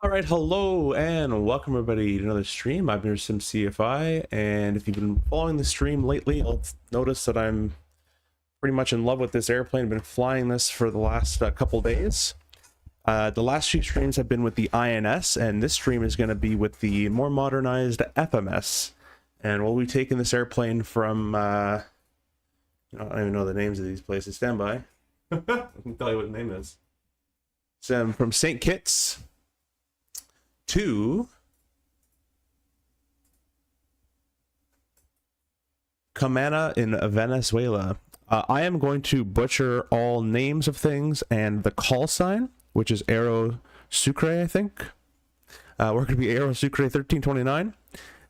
All right, hello and welcome everybody to another stream. I'm your CFI, and if you've been following the stream lately, you'll notice that I'm pretty much in love with this airplane. I've been flying this for the last couple days. The last few streams have been with the INS, and this stream is going to be with the more modernized FMS. And we'll be taking this airplane from, I don't even know the names of these places. Stand by. I can tell you what the name is. So from St. Kitts to Camana in Venezuela. I am going to butcher all names of things and the call sign, which is AeroSucre, I think. We're going to be AeroSucre 1329,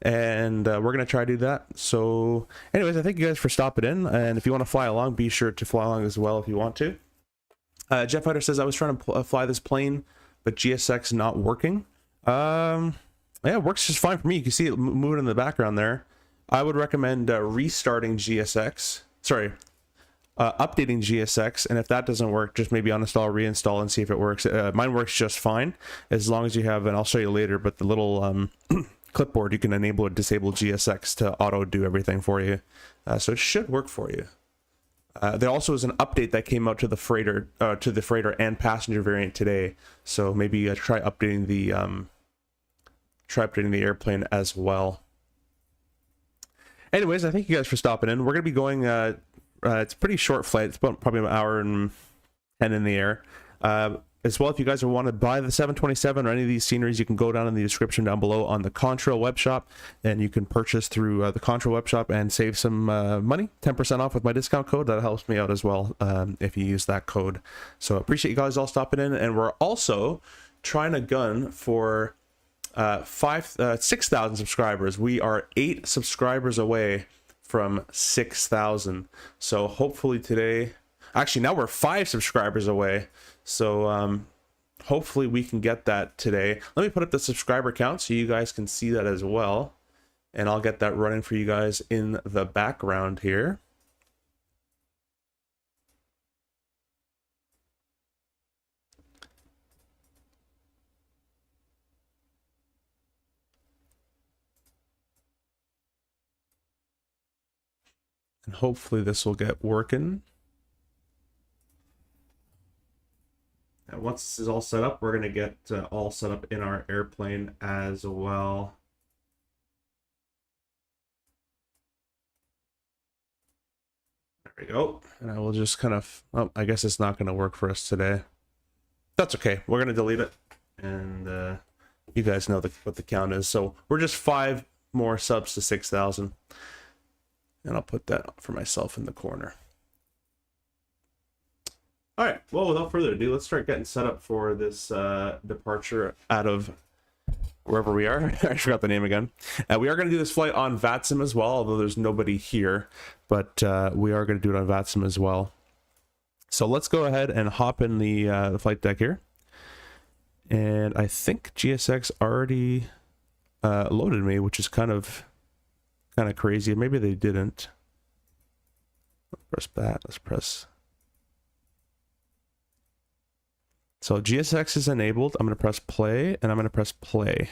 and we're going to try to do that. So anyways, I thank you guys for stopping in, and if you want to fly along, be sure to fly along as well if you want to. Jeff Fighter says, I was trying to fly this plane, but GSX not working. Yeah, it works just fine for me. You can see it moving in the background there. I would recommend restarting GSX. Sorry, updating GSX, and if that doesn't work, just maybe uninstall, reinstall, and see if it works. Mine works just fine as long as you have, and I'll show you later, but the little clipboard, you can enable or disable GSX to auto do everything for you. So it should work for you. There also is an update that came out to the freighter and passenger variant today. So maybe try updating the airplane as well. Anyways, I thank you guys for stopping in. We're going to be going, it's a pretty short flight. It's probably an hour and 10 in the air. As well, if you guys want to buy the 727 or any of these sceneries, you can go down in the description down below on the Contrail web shop, and you can purchase through the Contrail web shop and save some money, 10% off with my discount code. That helps me out as well if you use that code. So appreciate you guys all stopping in, and we're also trying to gun for 6,000 subscribers. We are 8 subscribers away from 6,000. So hopefully today, actually now we're 5 subscribers away. So hopefully we can get that today. Let me put up the subscriber count so you guys can see that as well. And I'll get that running for you guys in the background here. And hopefully this will get working. And once this is all set up, we're going to get all set up in our airplane as well. There we go. And I will just kind of, oh, I guess it's not going to work for us today. That's okay. We're going to delete it. And you guys know what the count is. So we're just 5 more subs to 6,000. And I'll put that for myself in the corner. All right, well, without further ado, let's start getting set up for this departure out of wherever we are. I forgot the name again. We are going to do this flight on VATSIM as well, although there's nobody here, but we are going to do it on VATSIM as well. So let's go ahead and hop in the flight deck here. And I think GSX already loaded me, which is kind of crazy. Maybe they didn't. Let's press that. Let's press. So GSX is enabled. I'm going to press play, and I'm going to press play.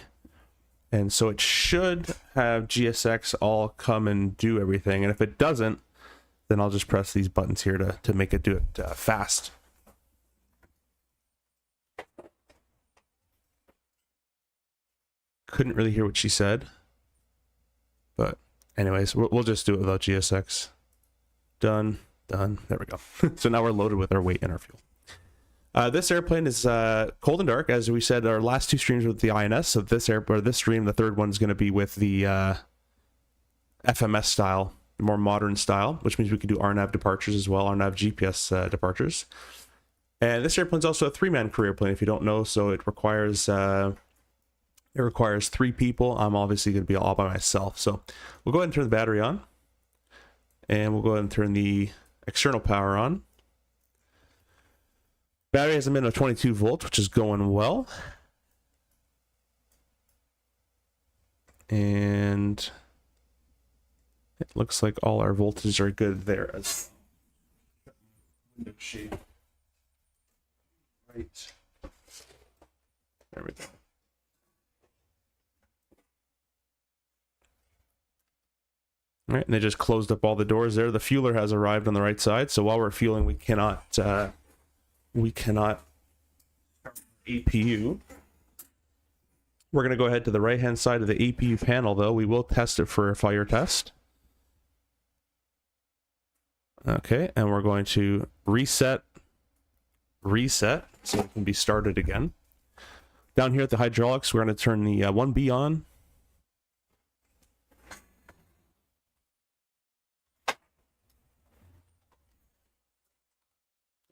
And so it should have GSX all come and do everything. And if it doesn't, then I'll just press these buttons here to make it do it fast. Couldn't really hear what she said. But anyways, we'll just do it without GSX. Done. Done. There we go. So now we're loaded with our weight and our fuel. This airplane is cold and dark, as we said. Our last 2 streams with the INS. So this stream, the third one, is going to be with the FMS style, more modern style, which means we can do RNAV departures as well, RNAV GPS departures. And this airplane is also a 3-man career plane, if you don't know. So it requires 3 people. I'm obviously going to be all by myself. So we'll go ahead and turn the battery on, and we'll go ahead and turn the external power on. Battery has a minimum of 22 volts, which is going well. And it looks like all our voltages are good there as window shade. Right. There we go. All right, and they just closed up all the doors there. The fueler has arrived on the right side, so while we're fueling, we cannot APU. We're going to go ahead to the right-hand side of the APU panel, though. We will test it for a fire test. Okay, and we're going to reset, so it can be started again. Down here at the hydraulics, we're going to turn the 1B on.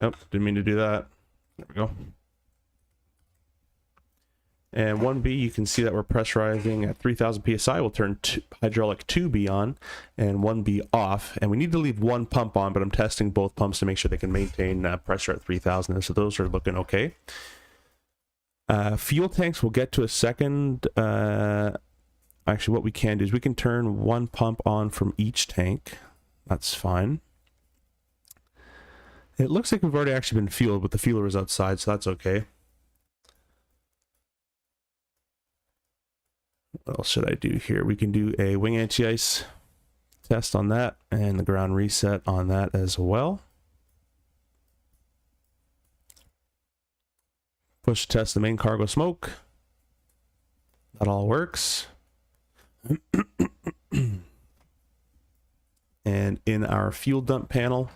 Oh, didn't mean to do that. There we go. And 1B, you can see that we're pressurizing at 3000 psi. We'll turn hydraulic 2B on and 1B off. And we need to leave one pump on, but I'm testing both pumps to make sure they can maintain pressure at 3000. So those are looking okay. Fuel tanks, we'll get to a second. Actually, what we can do is we can turn one pump on from each tank. That's fine. It looks like we've already actually been fueled, but the fueler is outside, so that's okay. What else should I do here? We can do a wing anti-ice test on that and the ground reset on that as well. Push test the main cargo smoke. That all works. And in our fuel dump panel,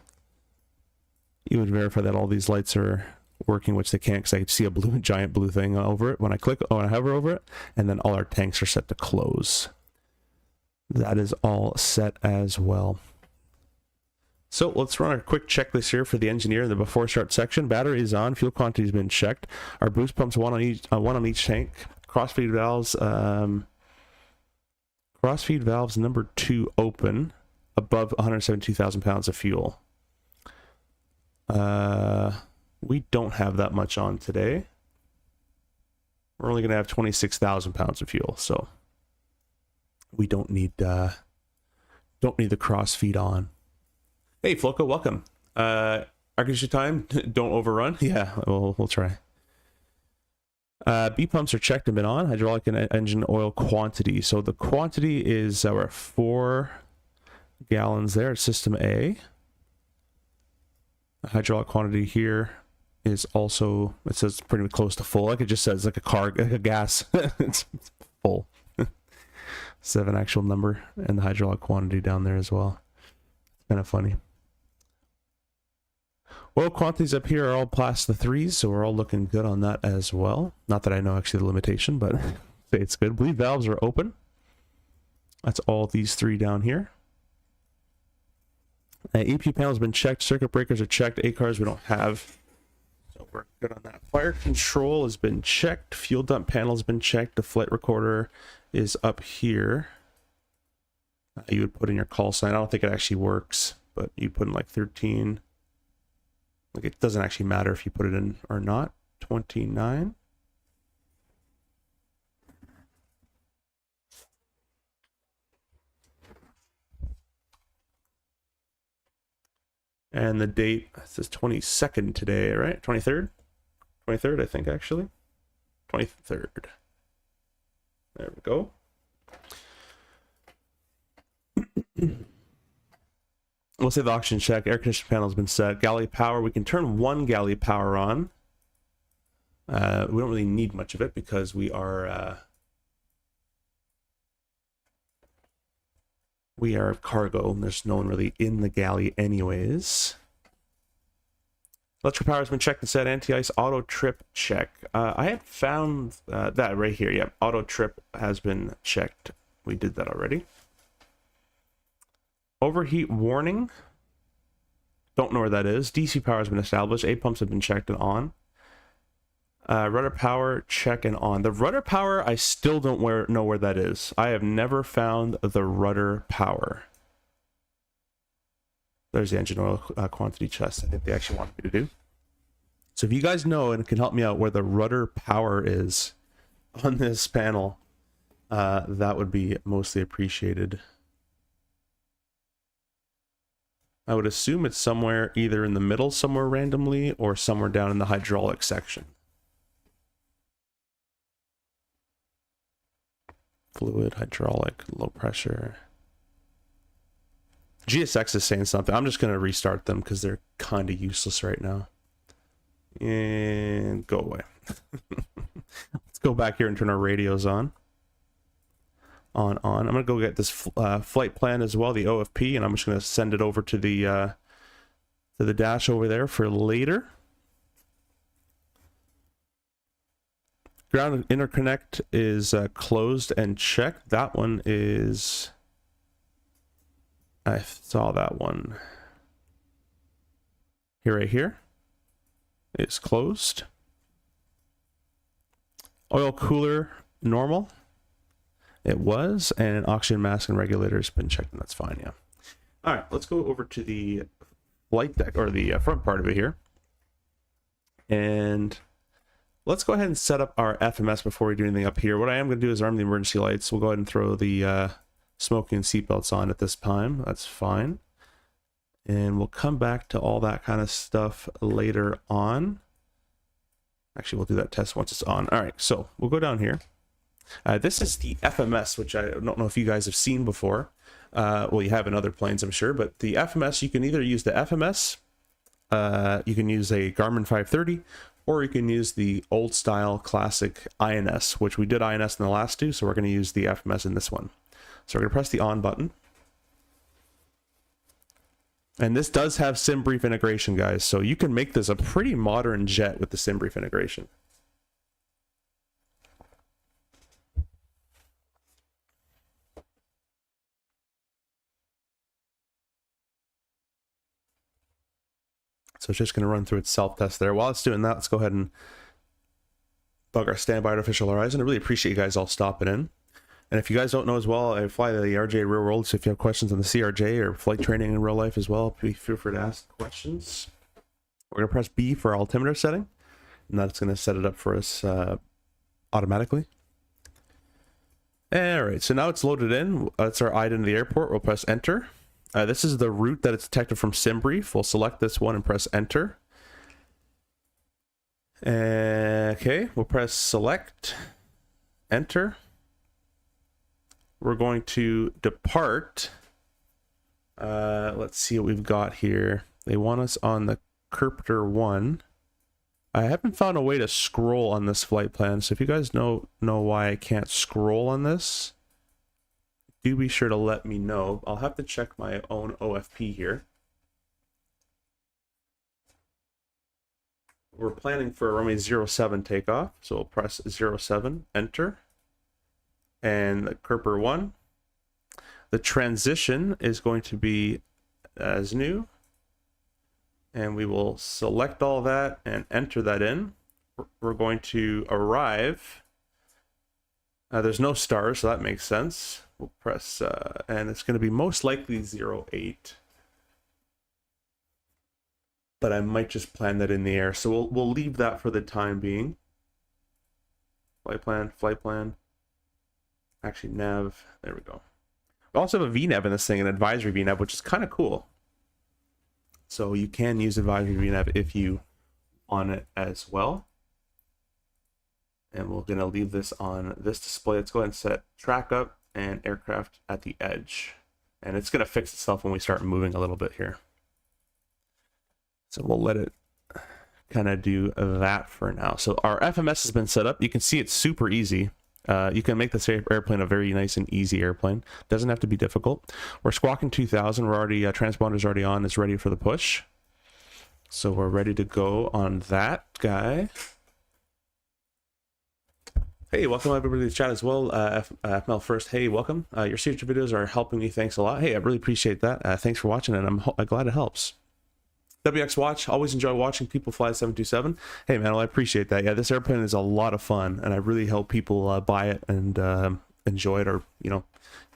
you would verify that all these lights are working, which they can't because I see a giant blue thing over it when I hover over it, and then all our tanks are set to close. That is all set as well. So let's run a quick checklist here for the engineer in the before start section. Battery is on, fuel quantity has been checked. Our boost pumps one on each tank. Crossfeed valves number 2 open above 172,000 pounds of fuel. We don't have that much on today. We're only going to have 26,000 pounds of fuel, so we don't need the crossfeed on. Hey, Floco, welcome. Architecture time, don't overrun. Yeah, we'll try. B pumps are checked and been on. Hydraulic and engine oil quantity. So the quantity is we're at 4 gallons there at system A. The hydraulic quantity here is also, it says pretty close to full. Like it just says like a gas. It's full. 7 actual number, and the hydraulic quantity down there as well. It's kind of funny. Oil quantities up here are all past the 3s, so we're all looking good on that as well. Not that I know actually the limitation, but it's good. Bleed valves are open. That's all these 3 down here. EPU panel has been checked. Circuit breakers are checked. ACARs we don't have, so we're good on that. Fire control has been checked. Fuel dump panel has been checked. The flight recorder is up here. You would put in your call sign. I don't think it actually works, but you put in like 13. Like it doesn't actually matter if you put it in or not. 29. And the date, it says 22nd today, right? 23rd? 23rd, I think, actually. 23rd. There we go. We'll say the oxygen check. Air conditioning panel has been set. Galley power. We can turn 1 galley power on. We don't really need much of it because we are cargo, and there's no one really in the galley anyways. Electrical power has been checked and set. Anti-ice auto trip check. I had found that right here. Yep, auto trip has been checked. We did that already. Overheat warning. Don't know where that is. DC power has been established. A pumps have been checked and on. Rudder power check and on. The rudder power, I still don't know where that is. I have never found the rudder power. There's the engine oil quantity test I think they actually want me to do. So if you guys know and can help me out where the rudder power is on this panel, that would be mostly appreciated. I would assume it's somewhere either in the middle somewhere randomly or somewhere down in the hydraulic section. Fluid, hydraulic, low pressure. GSX is saying something. I'm just going to restart them because they're kind of useless right now. And go away. Let's go back here and turn our radios on. On. I'm going to go get this flight plan as well, the OFP, and I'm just going to send it over to the dash over there for later. Ground interconnect is closed and checked. That one is... I saw that one. Here, right here. It's closed. Oil cooler, normal. It was. And oxygen mask and regulator has been checked, and that's fine, yeah. All right, let's go over to the flight deck, or the front part of it here. And let's go ahead and set up our FMS before we do anything up here. What I am going to do is arm the emergency lights. We'll go ahead and throw the smoking seatbelts on at this time. That's fine. And we'll come back to all that kind of stuff later on. Actually, we'll do that test once it's on. All right, so we'll go down here. This is the FMS, which I don't know if you guys have seen before. Well, you have in other planes, I'm sure. But the FMS, you can either use the FMS, you can use a Garmin 530, or you can use the old style classic INS, which we did INS in the last two, so we're going to use the FMS in this one. So we're going to press the on button. And this does have SimBrief integration, guys, so you can make this a pretty modern jet with the SimBrief integration. So it's just going to run through its self-test there. While it's doing that, let's go ahead and bug our standby artificial horizon. I really appreciate you guys all stopping in. And if you guys don't know as well, I fly the RJ real world, so if you have questions on the CRJ or flight training in real life as well, please feel free to ask questions. We're going to press B for our altimeter setting, and that's going to set it up for us automatically. All right, so now it's loaded in. That's our IDA into the airport. We'll press enter. This is the route that it's detected from SimBrief. We'll select this one and press enter. Okay, we'll press select, enter. We're going to depart. Let's see what we've got here. They want us on the Kerpter 1. I haven't found a way to scroll on this flight plan, so if you guys know why I can't scroll on this, do be sure to let me know. I'll have to check my own OFP here. We're planning for a runway 07 takeoff, so we'll press 07, enter. And the Kerper 1. The transition is going to be as new. And we will select all that and enter that in. We're going to arrive. There's no stars, so that makes sense. We'll press, and it's going to be most likely 08. But I might just plan that in the air. So we'll leave that for the time being. Flight plan. Actually, nav. There we go. We also have a VNAV in this thing, an advisory VNAV, which is kind of cool. So you can use advisory VNAV if you on it as well. And we're going to leave this on this display. Let's go ahead and set track up and aircraft at the edge. And it's going to fix itself when we start moving a little bit here. So we'll let it kind of do that for now. So our FMS has been set up. You can see it's super easy. You can make this airplane a very nice and easy airplane. Doesn't have to be difficult. We're squawking 2000. We're already, transponder's already on. It's ready for the push. So we're ready to go on that guy. Hey, welcome everybody to the chat as well. FML first, hey, welcome. Your signature videos are helping me. Thanks a lot. Hey, I really appreciate that. Thanks for watching, and I'm glad it helps. WX Watch, always enjoy watching people fly 727. Hey man, well, I appreciate that. Yeah, this airplane is a lot of fun, and I really hope people buy it and enjoy it, or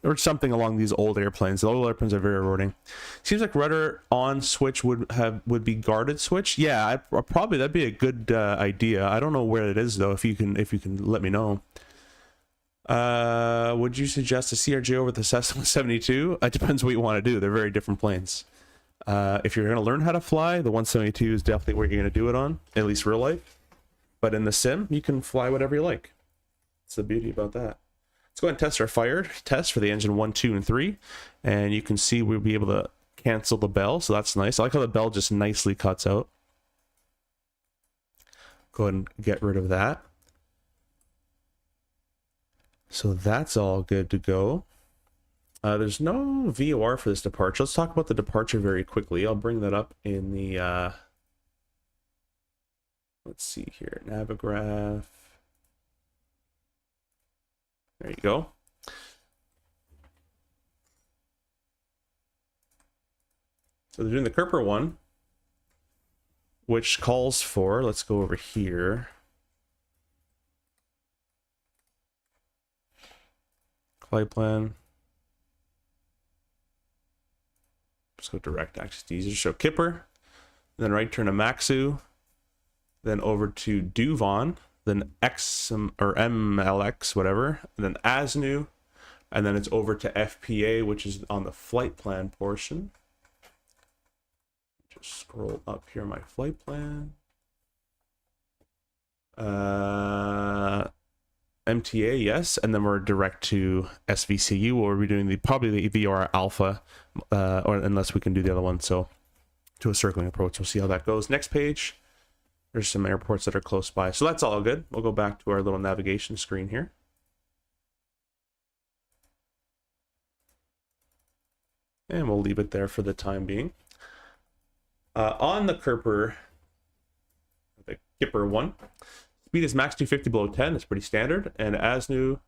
or something along these old airplanes. The old airplanes are very rewarding. Seems like rudder on switch would be guarded switch. Yeah, probably that'd be a good idea. I don't know where it is though. If you can let me know. Would you suggest a CRJ over the Cessna 72? It depends what you want to do. They're very different planes. If you're going to learn how to fly, the 172 is definitely where you're going to do it on, at least real life. But in the sim, you can fly whatever you like. That's the beauty about that. Let's go ahead and test our fire test for the engine 1, 2, and 3. And you can see we'll be able to cancel the bell, so that's nice. I like how the bell just nicely cuts out. Go ahead and get rid of that. So that's all good to go. There's no VOR for this departure. Let's talk about the departure very quickly. I'll bring that up in the, let's see here, Navigraph. There you go. So they're doing the Kerper one, which calls for, let's go over here. Flight plan. Just go direct access to easier. Show Kipper, then right turn to Maxu, then over to Duvon, then X or MLX, whatever, and then ASNU, and then it's over to FPA, which is on the flight plan portion. Just scroll up here, my flight plan. MTA, yes, and then we're direct to SVCU, where we're doing probably the VOR Alpha, or unless we can do the other one. So to a circling approach, we'll see how that goes. Next page, there's some airports that are close by, so that's all good. We'll go back to our little navigation screen here. And we'll leave it there for the time being. On the Kerper, the Kipper one, speed is max 250 below 10. It's pretty standard. And as new,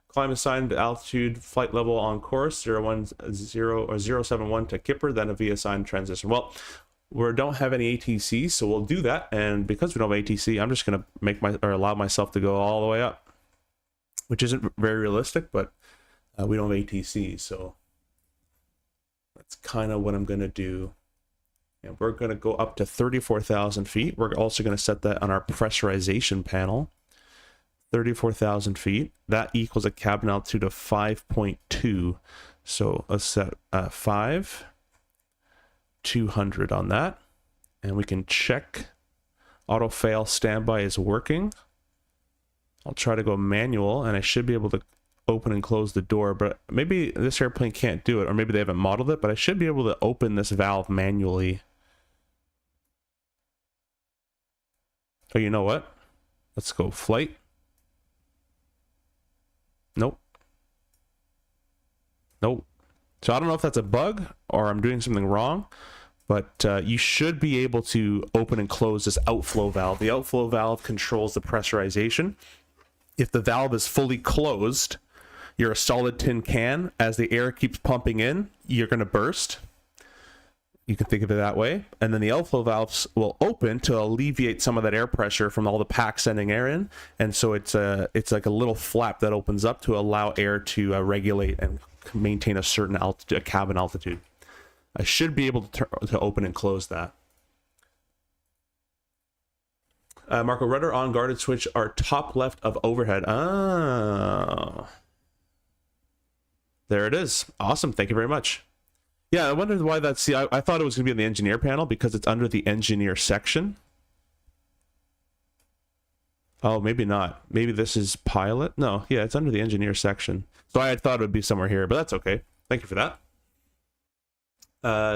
climb assigned altitude, flight level on course 010 or 071 to Kipper, then a V assigned transition. Well, we don't have any ATC, so we'll do that. And because we don't have ATC, I'm just going to allow myself to go all the way up, which isn't very realistic, but we don't have ATC, so that's kind of what I'm going to do. And we're going to go up to 34,000 feet. We're also going to set that on our pressurization panel. 34,000 feet. That equals a cabin altitude of 5.2. So let's set 200 on that. And we can check. Auto fail standby is working. I'll try to go manual, and I should be able to open and close the door, but maybe this airplane can't do it, or maybe they haven't modeled it, but I should be able to open this valve manually. Oh, you know what? Let's go flight. Nope. Nope. So I don't know if that's a bug or I'm doing something wrong, but you should be able to open and close this outflow valve. The outflow valve controls the pressurization. If the valve is fully closed, you're a solid tin can. As the air keeps pumping in, you're going to burst. You can think of it that way. And then the outflow valves will open to alleviate some of that air pressure from all the packs sending air in. And so it's like a little flap that opens up to allow air to regulate and maintain a certain altitude, a cabin altitude. I should be able to open and close that. Marco, rudder on, guarded switch are top left of overhead. Oh. There it is. Awesome. Thank you very much. Yeah, I wondered why that's... See, I thought it was going to be on the engineer panel because it's under the engineer section. Oh, maybe not. Maybe this is pilot? No, yeah, it's under the engineer section. So I had thought it would be somewhere here, but that's okay. Thank you for that.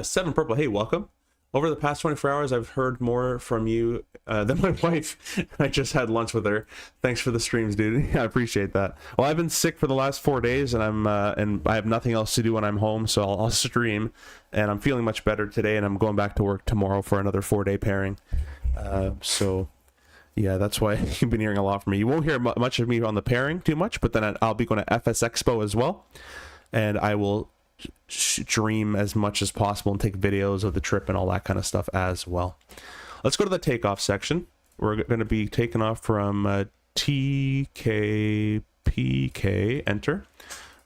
7 Purple, hey, welcome. Over the past 24 hours, I've heard more from you than my wife. I just had lunch with her. Thanks for the streams, dude. I appreciate that. Well, I've been sick for the last 4 days, and I have nothing else to do when I'm home, so I'll stream. And I'm feeling much better today, and I'm going back to work tomorrow for another 4-day pairing. So, yeah, that's why you've been hearing a lot from me. You won't hear much of me on the pairing too much, but then I'll be going to FS EXPO as well, and I will stream as much as possible and take videos of the trip and all that kind of stuff as well. Let's go to the takeoff section. We're going to be taking off from TKPK, enter,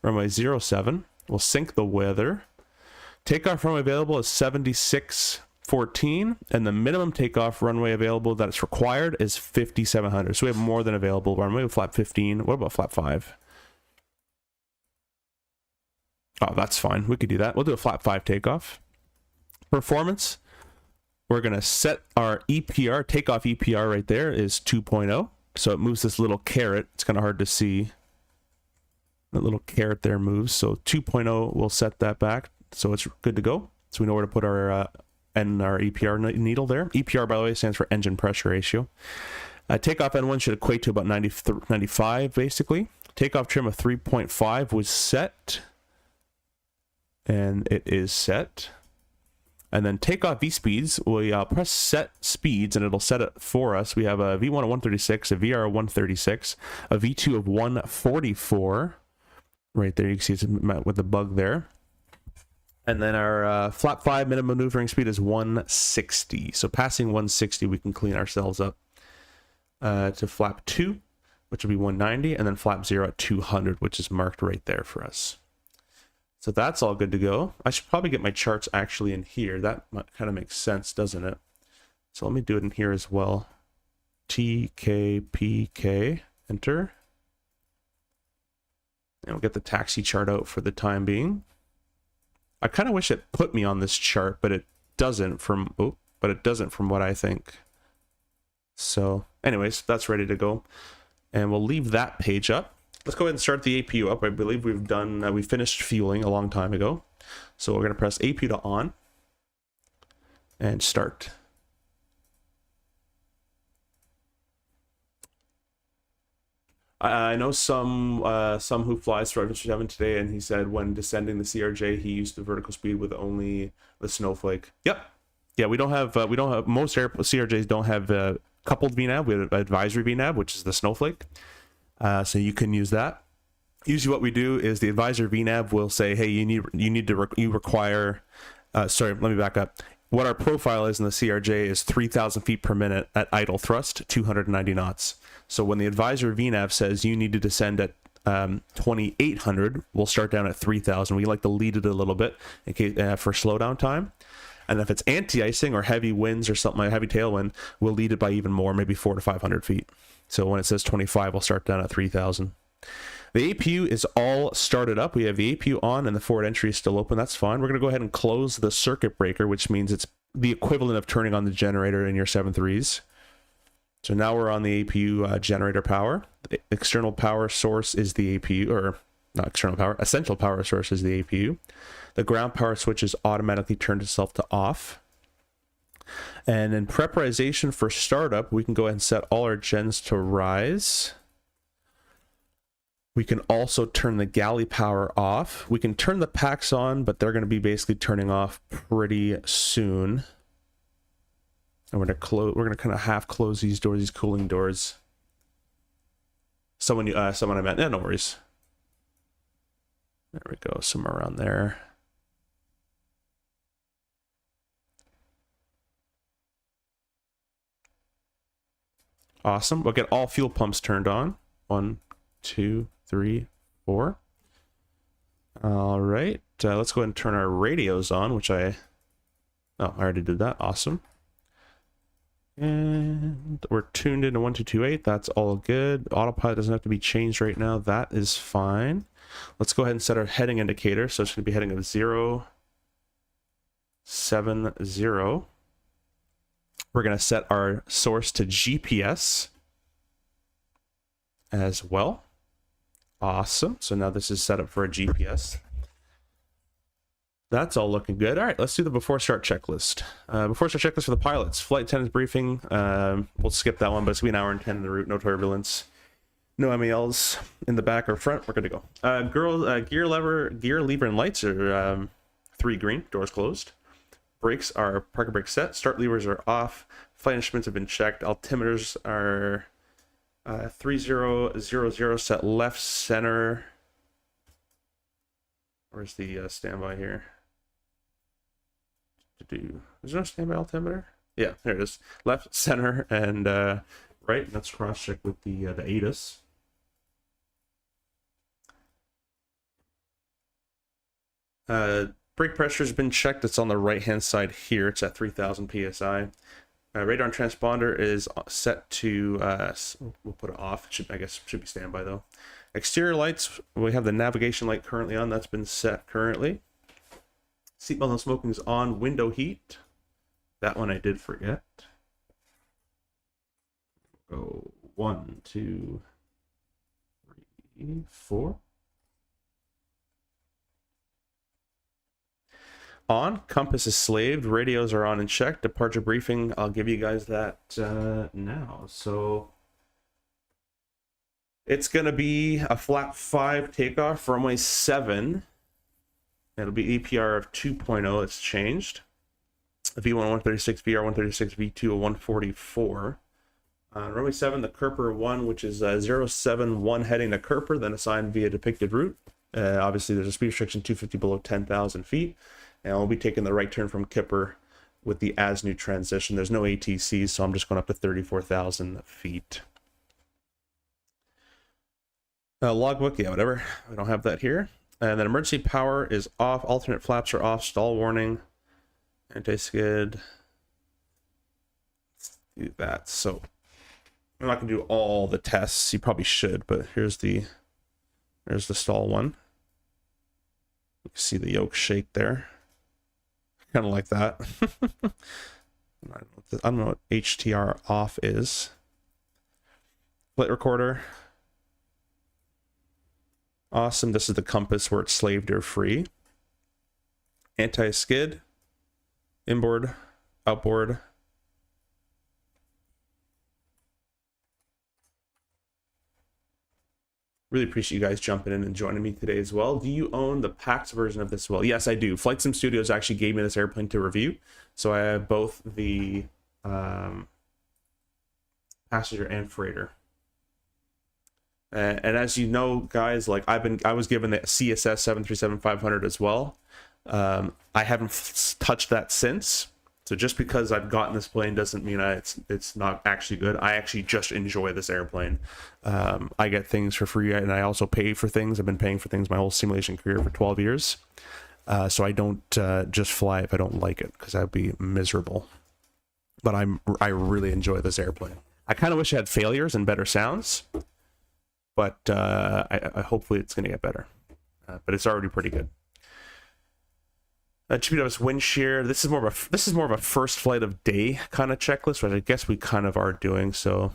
runway 07. We'll sync the weather. Takeoff runway available is 7614, and the minimum takeoff runway available that is required is 5700. So we have more than available runway with flap 15. What about flap 5? Oh, that's fine. We could do that. We'll do a flap 5 takeoff. Performance. We're going to set our EPR, takeoff EPR right there is 2.0. So it moves this little caret. It's kind of hard to see. That little caret there moves. So 2.0, we'll set that back. So it's good to go. so we know where to put our EPR needle there. EPR, by the way, stands for engine pressure ratio. Takeoff N1 should equate to about 95, basically. Takeoff trim of 3.5 was set, and it is set. And then takeoff V speeds, we press set speeds, and it'll set it for us. We have a V1 of 136, a VR of 136, a V2 of 144. Right there, you can see it's met with the bug there. And then our flap 5 minimum maneuvering speed is 160. So passing 160, we can clean ourselves up to flap 2, which will be 190, and then flap 0 at 200, which is marked right there for us. So that's all good to go. I should probably get my charts actually in here. That kind of makes sense, doesn't it? So let me do it in here as well. TKPK, enter. And we'll get the taxi chart out for the time being. I kind of wish it put me on this chart, but it doesn't from what I think. So anyways, that's ready to go. And we'll leave that page up. Let's go ahead and start the APU up. I believe we finished fueling a long time ago. So we're going to press APU to on and start. I know some who flies for 7 today, and he said when descending the CRJ, he used the vertical speed with only the snowflake. Yep. Yeah, we don't have most CRJs don't have coupled VNAV. We have advisory VNAV, which is the snowflake. So you can use that. Usually what we do is the advisor VNAV will say, hey, you require, sorry, let me back up. What our profile is in the CRJ is 3,000 feet per minute at idle thrust, 290 knots. So when the advisor VNAV says you need to descend at 2,800, we'll start down at 3,000. We like to lead it a little bit in case, for slowdown time. And if it's anti-icing or heavy winds or something like heavy tailwind, we'll lead it by even more, maybe 400 to 500 feet. So when it says 25, we'll start down at 3,000. The APU is all started up. We have the APU on and the forward entry is still open. That's fine. We're going to go ahead and close the circuit breaker, which means it's the equivalent of turning on the generator in your 7.3s. So now we're on the APU generator power. The external power source is the APU, or not external power, essential power source is the APU. The ground power switch is automatically turned itself to off. And in preparation for startup, we can go ahead and set all our gens to rise. We can also turn the galley power off. We can turn the packs on, but they're going to be basically turning off pretty soon. And we're going to kind of half close these doors, these cooling doors. Someone I met. Yeah, no worries. There we go, somewhere around there. Awesome. We'll get all fuel pumps turned on. 1, 2, 3, 4. All right. Let's go ahead and turn our radios on, which I already did that. Awesome. And we're tuned into 1228. That's all good. Autopilot doesn't have to be changed right now. That is fine. Let's go ahead and set our heading indicator. So it's going to be heading of 0, 7, 0. We're going to set our source to GPS as well. Awesome. So now this is set up for a GPS. That's all looking good. All right, let's do the before start checklist. Before start checklist for the pilots. Flight attendants briefing. We'll skip that one, but it's going to be an hour and 10 in the route. No turbulence. No MELs in the back or front. We're good to go. Gear lever, and lights are 3 green. Doors closed. Brakes are parking brake set. Start levers are off. Flight instruments have been checked. Altimeters are 3000 set left center. Where's the standby here? Is there no standby altimeter? Yeah, there it is. Left, center, and right. Let's cross check with the ATIS. Brake pressure has been checked. It's on the right hand side here. It's at 3000 psi. Radar and transponder is set to we'll put it off. I guess should be standby though. Exterior lights, we have the navigation light currently on. That's been set currently. Seatbelt and smoking is on. Window heat, that one I did forget. Go 1, 2, 3, 4. on. Compass is slaved. Radios are on and checked. Departure briefing, I'll give you guys that now. So it's going to be a flat 5 takeoff for runway 7. It'll be EPR of 2.0. It's changed. V1 136, VR 136, V2 a 144. Runway 7, the Kerper 1, which is 071 heading to Kerper, then assigned via depicted route. Obviously, there's a speed restriction 250 below 10,000 feet. And we'll be taking the right turn from Kipper with the as-new transition. There's no ATCs, so I'm just going up to 34,000 feet. Logbook, yeah, whatever. We don't have that here. And then emergency power is off. Alternate flaps are off. Stall warning. Anti-skid. Let's do that. So I'm not going to do all the tests. You probably should, but there's the stall one. You can see the yoke shake there. Kind of like that. I don't know what HTR off is. Flight recorder. Awesome. This is the compass where it's slaved or free. Anti-skid. Inboard. Outboard. Really appreciate you guys jumping in and joining me today as well. Do you own the PAX version of this? Well, yes, I do. Flight Sim Studios actually gave me this airplane to review. So I have both the passenger and freighter. And as you know, guys, like I was given the CSS 737-500 as well. I haven't touched that since. So just because I've gotten this plane doesn't mean it's not actually good. I actually just enjoy this airplane. I get things for free, and I also pay for things. I've been paying for things my whole simulation career for 12 years. So I don't just fly if I don't like it, because I'd be miserable. But I really enjoy this airplane. I kind of wish it had failures and better sounds, but I hopefully it's going to get better. But it's already pretty good. GPW's wind shear. This is more of a first flight of day kind of checklist, which I guess we kind of are doing. So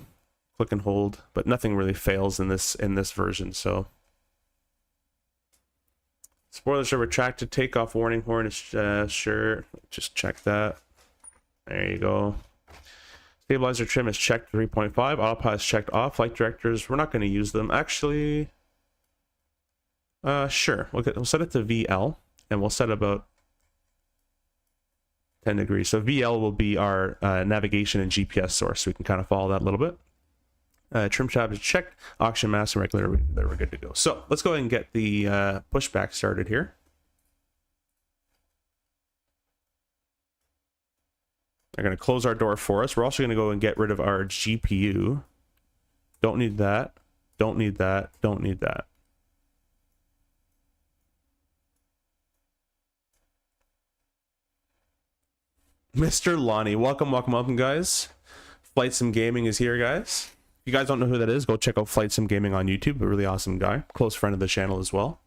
click and hold, but nothing really fails in this version. So spoilers are retracted. Takeoff warning horn is sure. Just check that. There you go. Stabilizer trim is checked 3.5. Autopilot is checked off. Flight directors, we're not going to use them. Actually, sure. We'll set it to VL, and we'll set about 10 degrees. So VL will be our navigation and GPS source. So we can kind of follow that a little bit. Trim tab is checked. Oxygen mask and regulator, we're good to go. So let's go ahead and get the pushback started here. They're going to close our door for us. We're also going to go and get rid of our GPU. Don't need that. Don't need that. Don't need that. Mr. Lonnie, welcome, guys. Flight Sim Gaming is here, guys. If you guys don't know who that is, go check out Flight Sim Gaming on YouTube. A really awesome guy, close friend of the channel as well.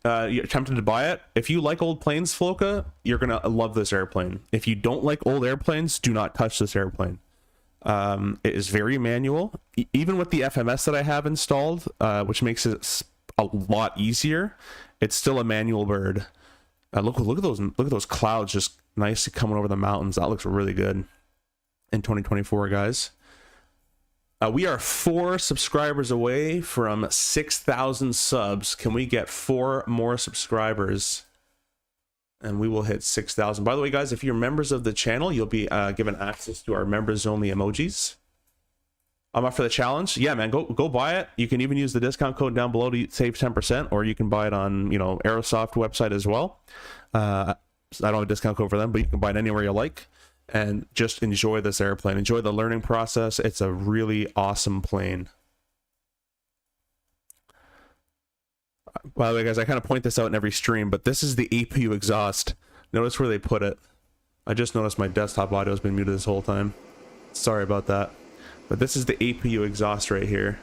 You're tempted to buy it. If you like old planes, Floka, you're gonna love this airplane. If you don't like old airplanes, do not touch this airplane. It is very manual. Even with the FMS that I have installed, which makes it a lot easier, it's still a manual bird. Look at those clouds just nicely coming over the mountains. That looks really good in 2024, guys. We are 4 subscribers away from 6,000 subs. Can we get 4 more subscribers? And we will hit 6,000. By the way, guys, if you're members of the channel, you'll be given access to our members only emojis. I'm up for the challenge. Yeah, man, go buy it. You can even use the discount code down below to save 10%, or you can buy it on, AeroSoft website as well. I don't have a discount code for them, but you can buy it anywhere you like. And just enjoy this airplane. Enjoy the learning process. It's a really awesome plane. By the way, guys, I kind of point this out in every stream, but this is the APU exhaust. Notice where they put it. I just noticed my desktop audio has been muted this whole time. Sorry about that. But this is the APU exhaust right here.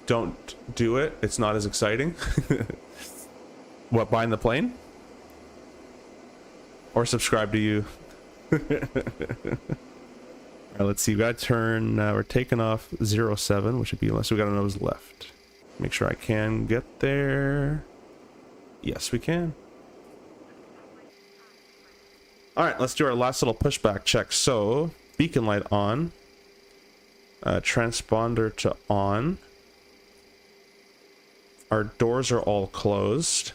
Don't do it. It's not as exciting. What, buying the plane? Or subscribe to you? Alright, let's see. We got to turn. We're taking off 07, which would be unless we got a nose left. Make sure I can get there. Yes, we can. All right, let's do our last little pushback check. So, beacon light on. Transponder to on. Our doors are all closed.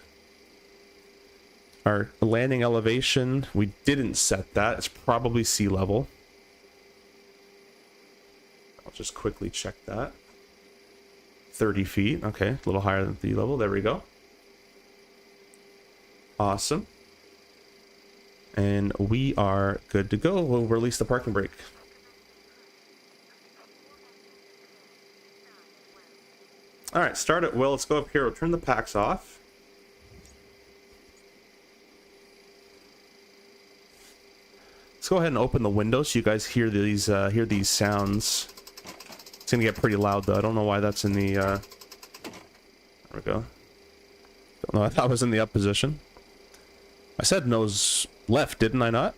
Our landing elevation, we didn't set that. It's probably sea level. I'll just quickly check that. 30 feet. Okay, a little higher than sea level. There we go. Awesome. And we are good to go. We'll release the parking brake. All right, start at will. Let's go up here. We'll turn the packs off. Let's go ahead and open the window so you guys hear these sounds. It's gonna get pretty loud though. I don't know why that's in the there we go. Don't know, I thought it was in the up position. I said nose left, didn't I not?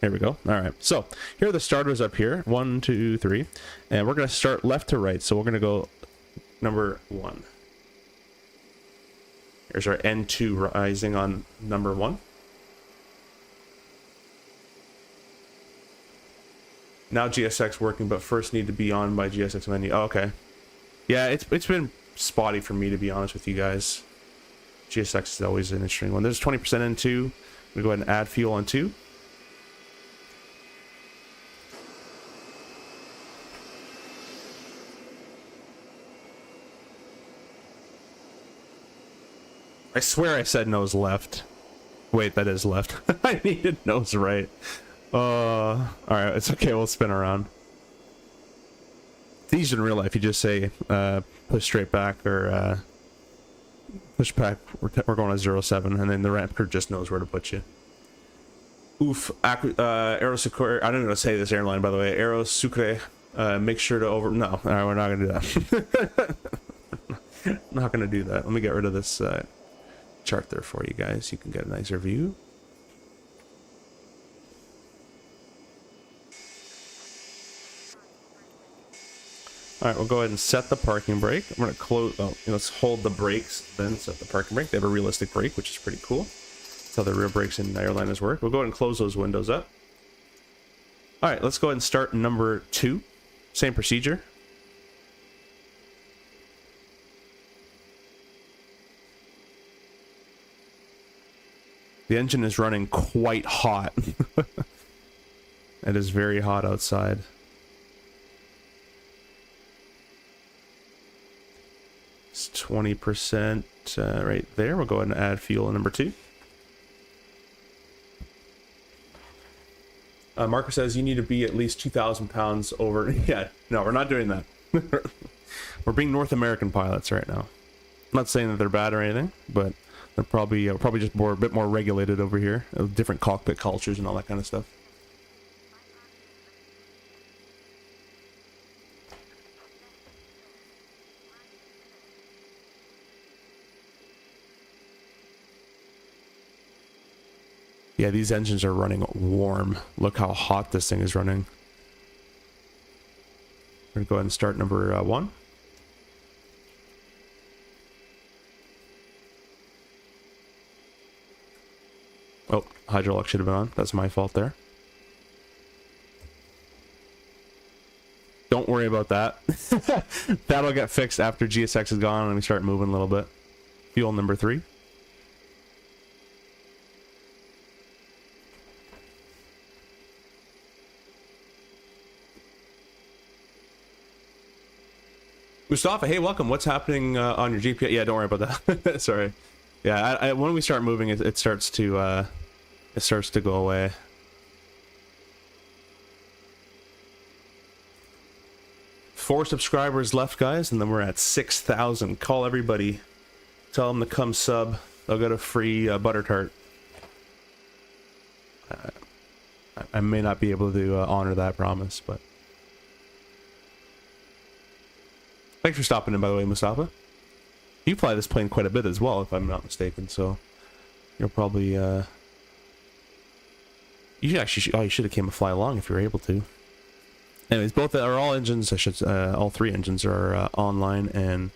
Here we go. All right, so here are the starters up here. 1, 2, 3, and we're gonna start left to right. So we're gonna go number 1. Here's our N2 rising on number 1. Now GSX working, but first need to be on by GSX menu. Oh, okay. Yeah, it's been spotty for me, to be honest with you guys. GSX is always an interesting one. There's 20% N2. I'm gonna go ahead and add fuel on 2. I swear I said nose left. Wait, that is left. I needed nose right. Alright, it's okay, we'll spin around. It's easy in real life, you just say, push straight back, or, push back, we're going to 07, and then the ramp crew just knows where to put you. Oof, AeroSucre, I don't know how to say this airline, by the way, AeroSucre, make sure to no, alright, we're not gonna do that. Not gonna do that. Let me get rid of this, chart there for you guys, you can get a nicer view. All right, we'll go ahead and set the parking brake. I'm going to close, oh, let's hold the brakes, then set the parking brake. They have a realistic brake, which is pretty cool. That's how the rear brakes in Airliners work. We'll go ahead and close those windows up. All right, let's go ahead and start number 2. Same procedure. The engine is running quite hot. It is very hot outside. It's 20% right there. We'll go ahead and add fuel in number 2. Marco says you need to be at least 2,000 pounds over. Yeah, no, we're not doing that. We're being North American pilots right now. I'm not saying that they're bad or anything, but they're probably just a bit more regulated over here. Different cockpit cultures and all that kind of stuff. Yeah, these engines are running warm. Look how hot this thing is running. We're gonna go ahead and start number 1. Oh, hydraulic should have been on. That's my fault there. Don't worry about that. That'll get fixed after GSX is gone and we start moving a little bit. Fuel number 3. Mustafa, hey, welcome. What's happening on your GPS? Yeah, don't worry about that. Sorry. Yeah, when we start moving, it starts to go away. Four subscribers left, guys, and then we're at 6,000. Call everybody. Tell them to come sub. They'll get a free butter tart. I may not be able to honor that promise, but thanks for stopping in, by the way, Mustafa. You fly this plane quite a bit as well, if I'm not mistaken, so you'll probably you actually you should have came to fly along if you were able to. Anyways, all engines, all 3 engines are online, and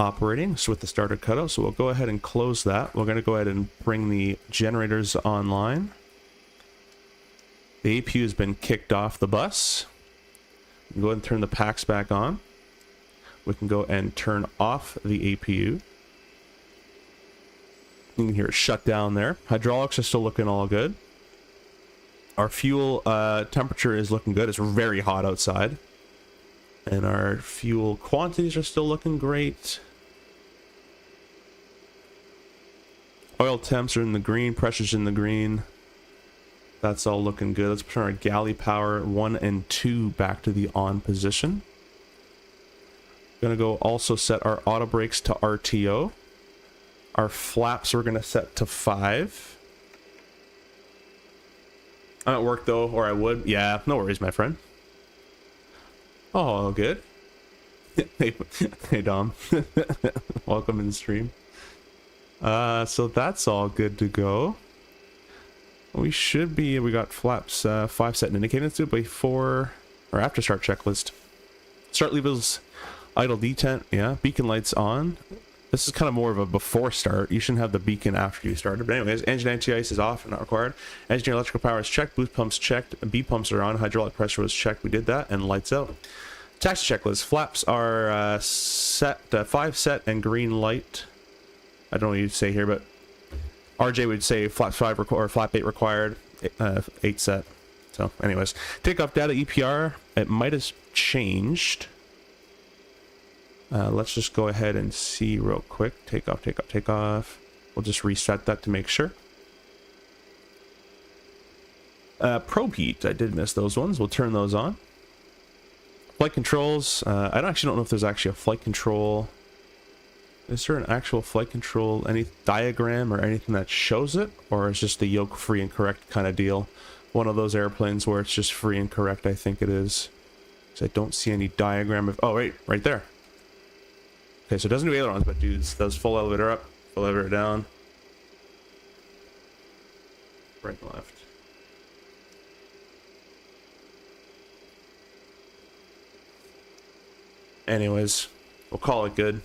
operating, so with the starter cutout. So we'll go ahead and close that. We're going to go ahead and bring the generators online. The APU has been kicked off the bus. Go ahead and turn the packs back on. We can go and turn off the APU. You can hear it shut down there. Hydraulics are still looking all good. Our fuel temperature is looking good. It's very hot outside. And our fuel quantities are still looking great. Oil temps are in the green. Pressure's in the green. That's all looking good. Let's turn our galley power 1 and 2 back to the on position. Gonna go also set our auto brakes to RTO. Our flaps we're gonna set to 5. I'm at work though, or I would. Yeah, no worries, my friend. Oh, good. Hey Dom. Welcome in the stream. So that's all good to go. We should be, we got flaps 5 set and indicated to before or after start checklist. Start levers, idle detent, yeah. Beacon lights on. This is kind of more of a before start. You shouldn't have the beacon after you started. But anyways, engine anti-ice is off and not required. Engineer electrical power is checked. Boost pumps checked. B pumps are on. Hydraulic pressure was checked. We did that. And lights out. Taxi checklist. Flaps are set, 5 set and green light. I don't know what you'd say here, but RJ would say flap 5 or flap 8 required, 8 set. So anyways, takeoff data EPR, it might have changed. Let's just go ahead and see real quick. Takeoff, takeoff, takeoff. We'll just reset that to make sure. Probe heat, I did miss those ones. We'll turn those on. Flight controls, I actually don't know if there's actually a flight control. Is there an actual flight control, any diagram or anything that shows it? Or is just the yoke free and correct kind of deal? One of those airplanes where it's just free and correct, I think it is. Because I don't see any diagram of, oh wait, right there. Okay, so it doesn't do ailerons, but does full elevator up, full elevator down. Right and left. Anyways, we'll call it good.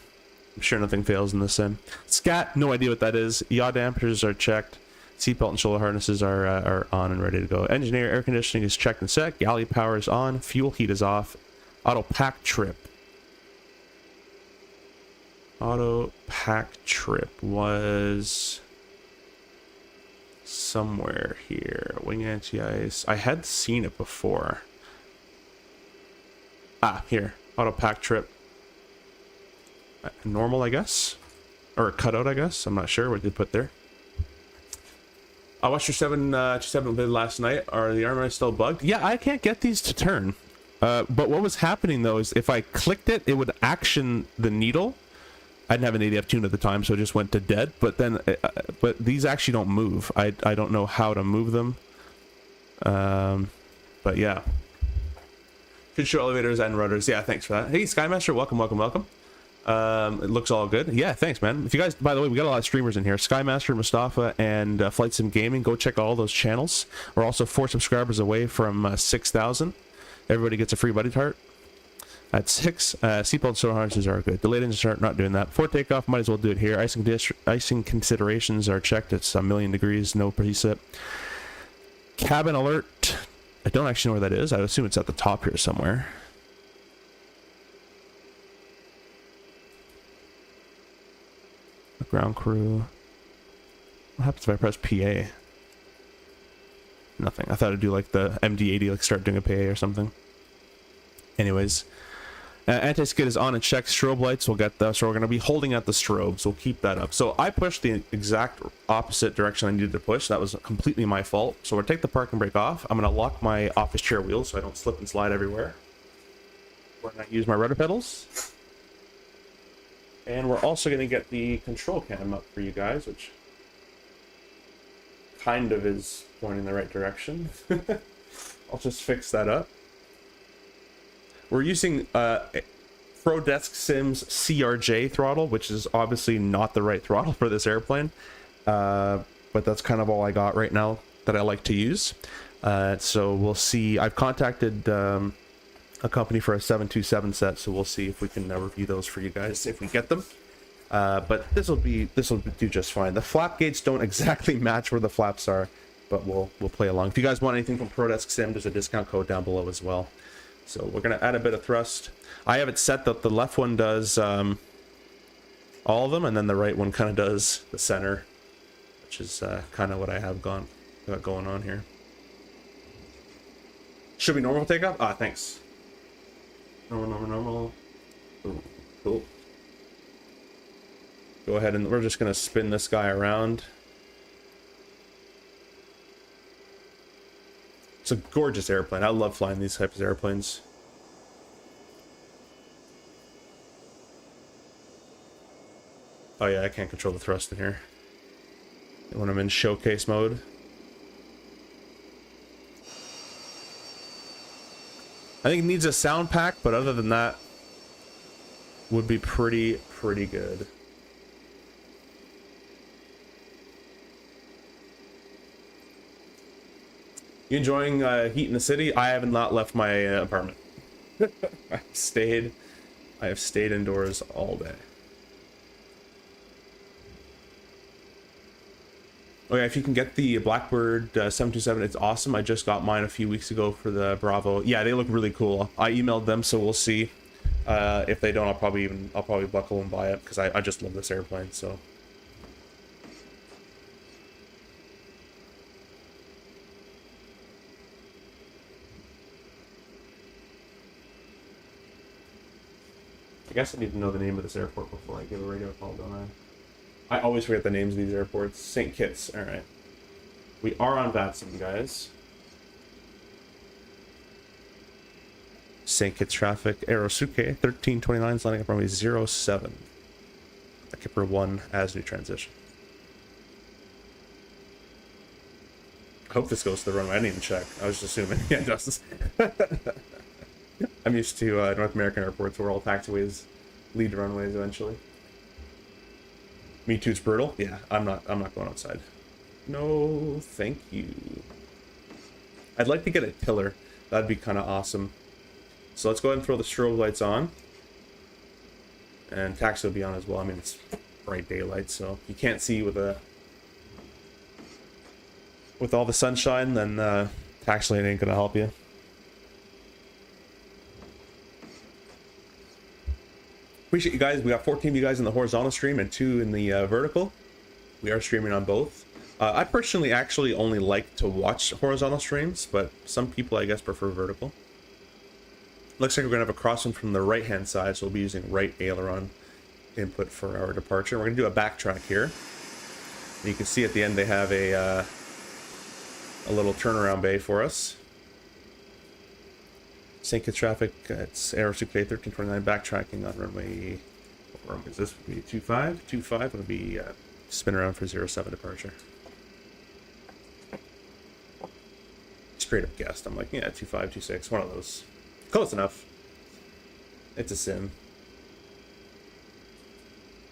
I'm sure nothing fails in this sim. Scat, no idea what that is. Yaw dampers are checked. Seatbelt and shoulder harnesses are on and ready to go. Engineer air conditioning is checked and set. Galley power is on. Fuel heat is off. Auto pack trip. Auto pack trip was somewhere here. Wing anti-ice. I had seen it before. Ah, here. Auto pack trip. Normal, I guess, or a cutout, I guess. I'm not sure what they put there. I watched your 727 vid last night. Are the armor still bugged? Yeah, I can't get these to turn. But what was happening though is if I clicked it, it would action the needle. I didn't have an ADF tune at the time, so it just went to dead. But then, but these actually don't move. I don't know how to move them. But yeah. Should show elevators and rudders. Yeah, thanks for that. Hey, Skymaster, welcome, welcome, welcome. It looks all good. Yeah, thanks, man. If you guys, by the way, we got a lot of streamers in here. Skymaster, Mustafa, and Flight Sim Gaming. Go check out all those channels. We're also 4 subscribers away from 6,000. Everybody gets a free buddy tart. At 6, seatbelt and shoulder harnesses are good. Delayed engine start, not doing that. Before takeoff, might as well do it here. Icing considerations are checked. It's 1,000,000 degrees, no preset. Cabin alert. I don't actually know where that is. I assume it's at the top here somewhere. Ground crew. What happens if I press PA? Nothing. I thought I'd do like the MD80, like start doing a PA or something. Anyways, anti-skid is on and checked. Strobe lights, we'll get those. So we're going to be holding at the strobes. We'll keep that up. So I pushed the exact opposite direction I needed to push. That was completely my fault. So we'll take the parking brake off. I'm going to lock my office chair wheels so I don't slip and slide everywhere. We're going to use my rudder pedals. And we're also going to get the control cam up for you guys, which kind of is going in the right direction. I'll just fix that up. We're using ProDesk Sims CRJ throttle, which is obviously not the right throttle for this airplane. But that's kind of all I got right now that I like to use. So we'll see. I've contacted a company for a 727 set, so we'll see if we can review those for you guys if we get them. But this will do just fine. The flap gates don't exactly match where the flaps are, but we'll play along. If you guys want anything from ProDesk Sim, there's a discount code down below as well. So we're gonna add a bit of thrust. I have it set that the left one does all of them, and then the right one kind of does the center, which is kind of what I have got going on here. Should be normal takeoff? Ah, thanks. Normal. Ooh, cool. Go ahead and we're just gonna spin this guy around. It's a gorgeous airplane. I love flying these types of airplanes. Oh yeah, I can't control the thrust in here when I'm in showcase mode. I think it needs a sound pack, but other than that, would be pretty good. You enjoying heat in the city? I have not left my apartment. I have stayed indoors all day. Oh yeah, if you can get the Blackbird 727, it's awesome. I just got mine a few weeks ago for the Bravo. Yeah, they look really cool. I emailed them, so we'll see. If they don't, I'll probably buckle and buy it because I just love this airplane. So. I guess I need to know the name of this airport before I give a radio call, don't I? I always forget the names of these airports. St. Kitts, alright. We are on Batson, guys. St. Kitts traffic, AeroSucre, 1329 is landing up runway 07. Kipper 1 as new transition. I hope this goes to the runway. I didn't even check. I was just assuming. Yeah, Justice. I'm used to North American airports where all taxiways lead to runways eventually. Me too, it's brutal. Yeah, I'm not going outside. No, thank you. I'd like to get a tiller. That'd be kind of awesome. So let's go ahead and throw the strobe lights on. And taxi will be on as well. I mean, it's bright daylight, so you can't see with all the sunshine, then taxi light ain't gonna help you. Appreciate you guys. We got 14 of you guys in the horizontal stream and 2 in the vertical. We are streaming on both. I personally actually only like to watch horizontal streams, but some people I guess prefer vertical. Looks like we're going to have a crosswind from the right hand side, so we'll be using right aileron input for our departure. We're going to do a backtrack here. And you can see at the end they have a little turnaround bay for us. St. Kitts traffic, it's AeroSucre 1329 backtracking on runway, what runway is this? Would be 25? 25 would be spin around for 07 departure. Straight up guessed. I'm like, yeah, 25, 26, one of those. Close enough. It's a sim.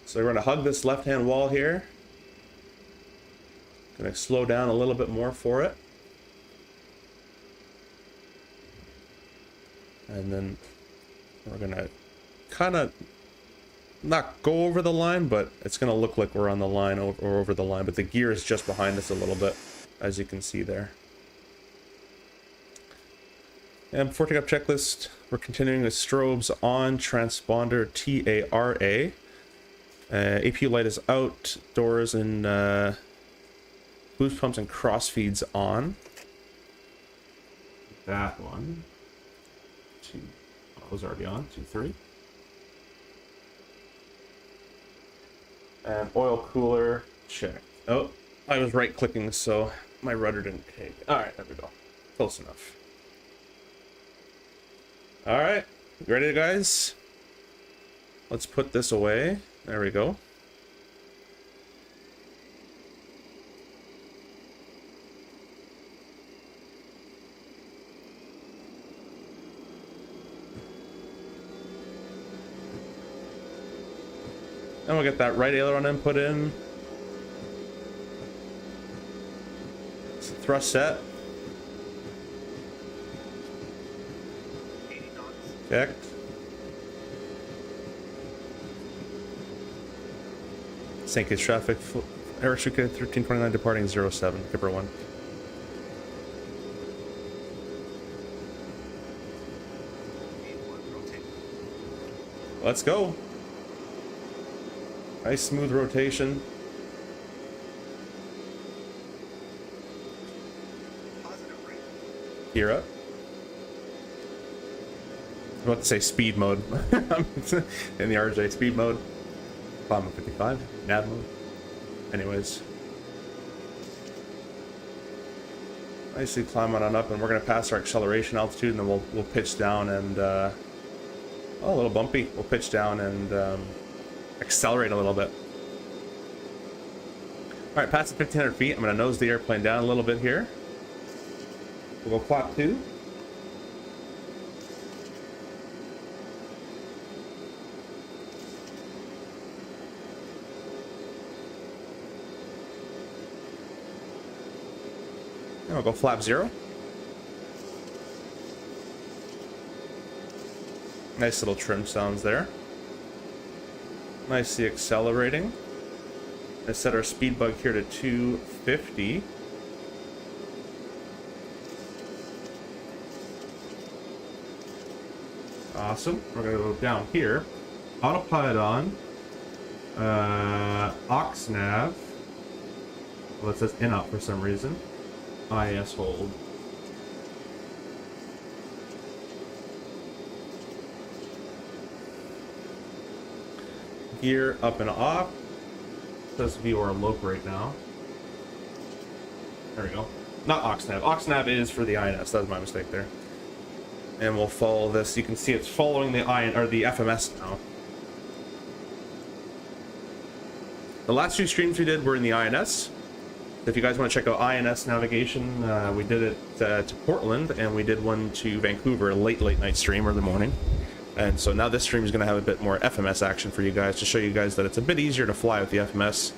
So we're going to hug this left-hand wall here. Going to slow down a little bit more for it. And then we're going to kind of not go over the line, but it's going to look like we're on the line or over the line. But the gear is just behind us a little bit, as you can see there. And before taking up checklist, we're continuing with strobes on, transponder TARA. APU light is out, doors and boost pumps and cross feeds on. That one. 2. Oh, those are already on. 2, 3. And oil cooler check. Oh, I was right clicking, so my rudder didn't take. All right, there we go. Close enough. All right, you ready, guys? Let's put this away. There we go. And we'll get that right aileron input in. Thrust set. Checked. St. Kitts traffic, AeroSucre 1329 departing 07, Kipper 1. Let's go. Nice smooth rotation. Gear up. I'm about to say speed mode. In the RJ speed mode. Climb 55, nav mode. Anyways. Nicely climbing on up, and we're gonna pass our acceleration altitude, and then we'll pitch down and oh, a little bumpy. We'll pitch down and accelerate a little bit. All right, past the 1,500 feet. I'm gonna nose the airplane down a little bit here. We'll go flap 2. And we'll go flap 0. Nice little trim sounds there. Nicely accelerating. Let's set our speed bug here to 250. Awesome. We're gonna go down here. Autopilot on. Aux nav. Well, it says in-up for some reason. IS hold. Gear up and off. It says view our lope right now. There we go. Not aux nav. Aux nav is for the INS. That was my mistake there. And we'll follow this. You can see it's following the the FMS now. The last 2 streams we did were in the INS. If you guys want to check out INS navigation, we did it to Portland, and we did one to Vancouver, a late night stream, early morning. And so now this stream is going to have a bit more FMS action for you guys, to show you guys that it's a bit easier to fly with the FMS.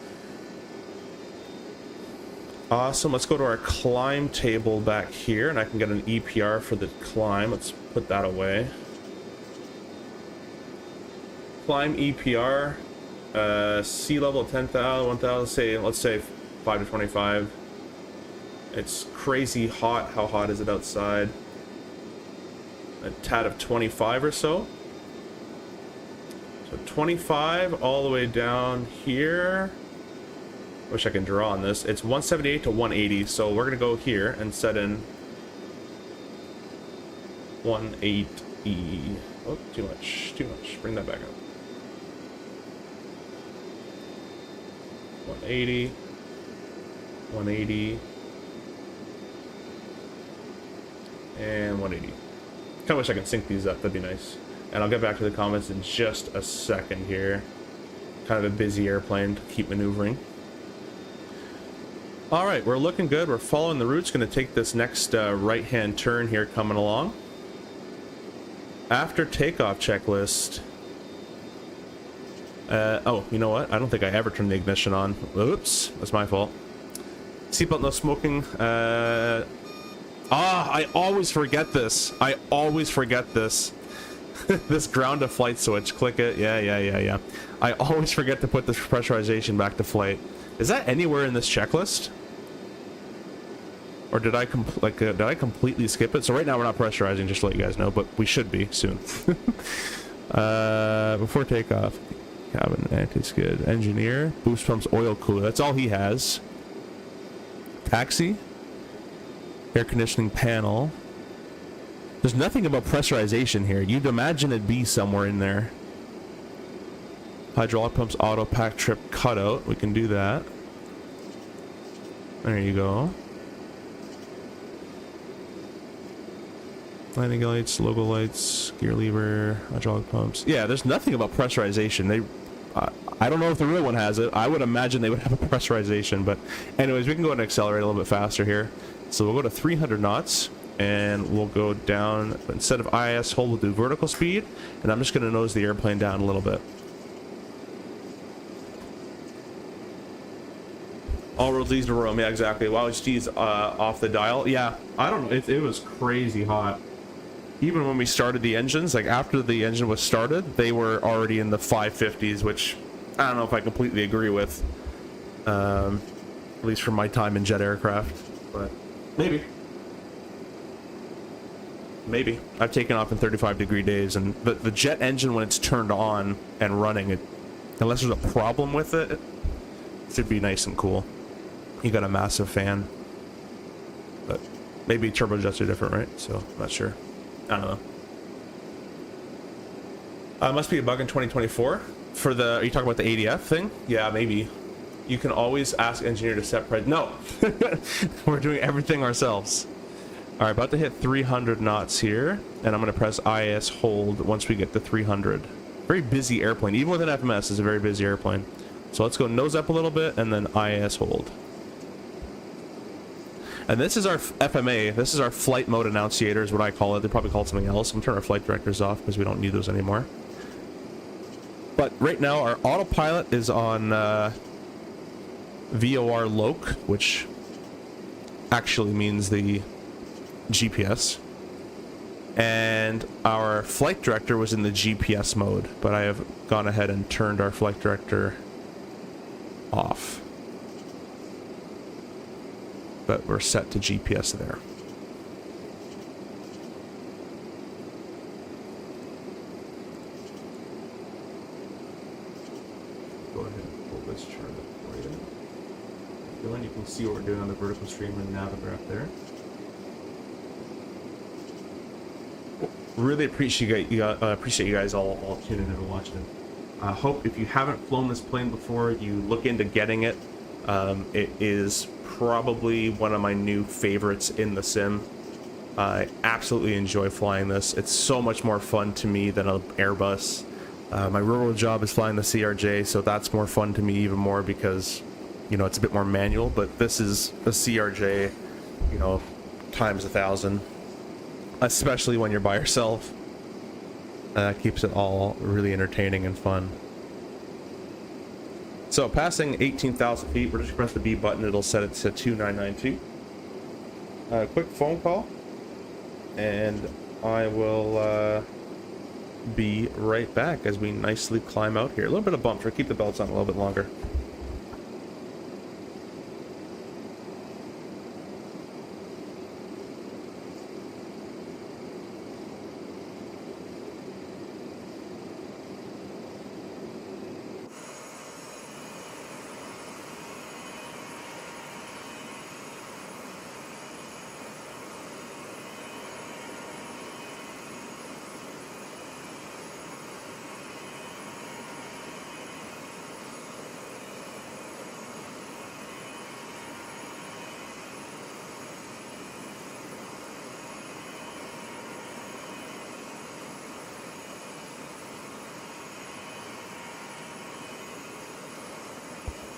Awesome. Let's go to our climb table back here, and I can get an EPR for the climb. Let's put that away. Climb EPR, sea level 10,000, 1,000, say, let's say 5 to 25. It's crazy hot. How hot is it outside? A tad of 25 or so. So 25 all the way down here. Wish I can draw on this. It's 178 to 180, so we're gonna go here and set in 180. Oh, too much. Bring that back up. 180, 180, and 180. Kind of wish I could sync these up. That'd be nice. And I'll get back to the comments in just a second here. Kind of a busy airplane to keep maneuvering. All right, we're looking good. We're following the routes. Going to take this next right-hand turn here coming along. After takeoff checklist. Oh, you know what? I don't think I ever turned the ignition on. Oops, that's my fault. Seatbelt no smoking. I always forget this. I always forget this. This ground to flight switch. Click it. Yeah. I always forget to put this pressurization back to flight. Is that anywhere in this checklist? Or did I did I completely skip it? So right now we're not pressurizing, just to let you guys know, but we should be soon. Before takeoff, cabin anti-skid, engineer, boost pumps, oil cooler. That's all he has. Taxi, air conditioning panel. There's nothing about pressurization here. You'd imagine it'd be somewhere in there. Hydraulic pumps, auto pack trip cutout. We can do that. There you go. Landing lights, logo lights, gear lever, hydraulic pumps. Yeah, there's nothing about pressurization. I don't know if the real one has it. I would imagine they would have a pressurization, but anyways, we can go ahead and accelerate a little bit faster here. So we'll go to 300 knots, and we'll go down. Instead of IS hold, we'll do vertical speed, and I'm just going to nose the airplane down a little bit. All roads lead to Rome. Yeah, exactly. Wow, HD's off the dial. Yeah, I don't know. It was crazy hot. Even when we started the engines, like after the engine was started, they were already in the 550s, which I don't know if I completely agree with, at least from my time in jet aircraft, but maybe. Maybe. I've taken off in 35-degree days, and the jet engine, when it's turned on and running, it, unless there's a problem with it, it should be nice and cool. You got a massive fan. But maybe turbojets are different, right? So, not sure. I don't know. Must be a bug in 2024 for the. Are you talking about the ADF thing? Yeah, maybe. You can always ask engineer to set price. No, we're doing everything ourselves. All right, about to hit 300 knots here, and I'm going to press IS hold once we get to 300. Very busy airplane, even with an FMS, it's a very busy airplane. So let's go nose up a little bit and then IS hold. And this is our FMA. This is our flight mode annunciator, is what I call it. They probably call it something else. I'm turning our flight directors off because we don't need those anymore. But right now, our autopilot is on VOR LOC, which actually means the GPS. And our flight director was in the GPS mode, but I have gone ahead and turned our flight director off. But we're set to GPS there. Go ahead and pull this chart up for you. Dylan, you can see what we're doing on the vertical stream and navigate there. Really appreciate you guys all tuning in and watching. I hope if you haven't flown this plane before, you look into getting it. It is probably one of my new favorites in the sim. I absolutely enjoy flying this. It's so much more fun to me than an Airbus. My rural job is flying the CRJ, so that's more fun to me even more because, you know, it's a bit more manual, but this is the CRJ, you know, times 1,000. Especially when you're by yourself. Keeps it all really entertaining and fun. So passing 18,000 feet, we're just press the B button, it'll set it to 2992. Quick phone call, and I will be right back as we nicely climb out here. A little bit of bump, so keep the belts on a little bit longer.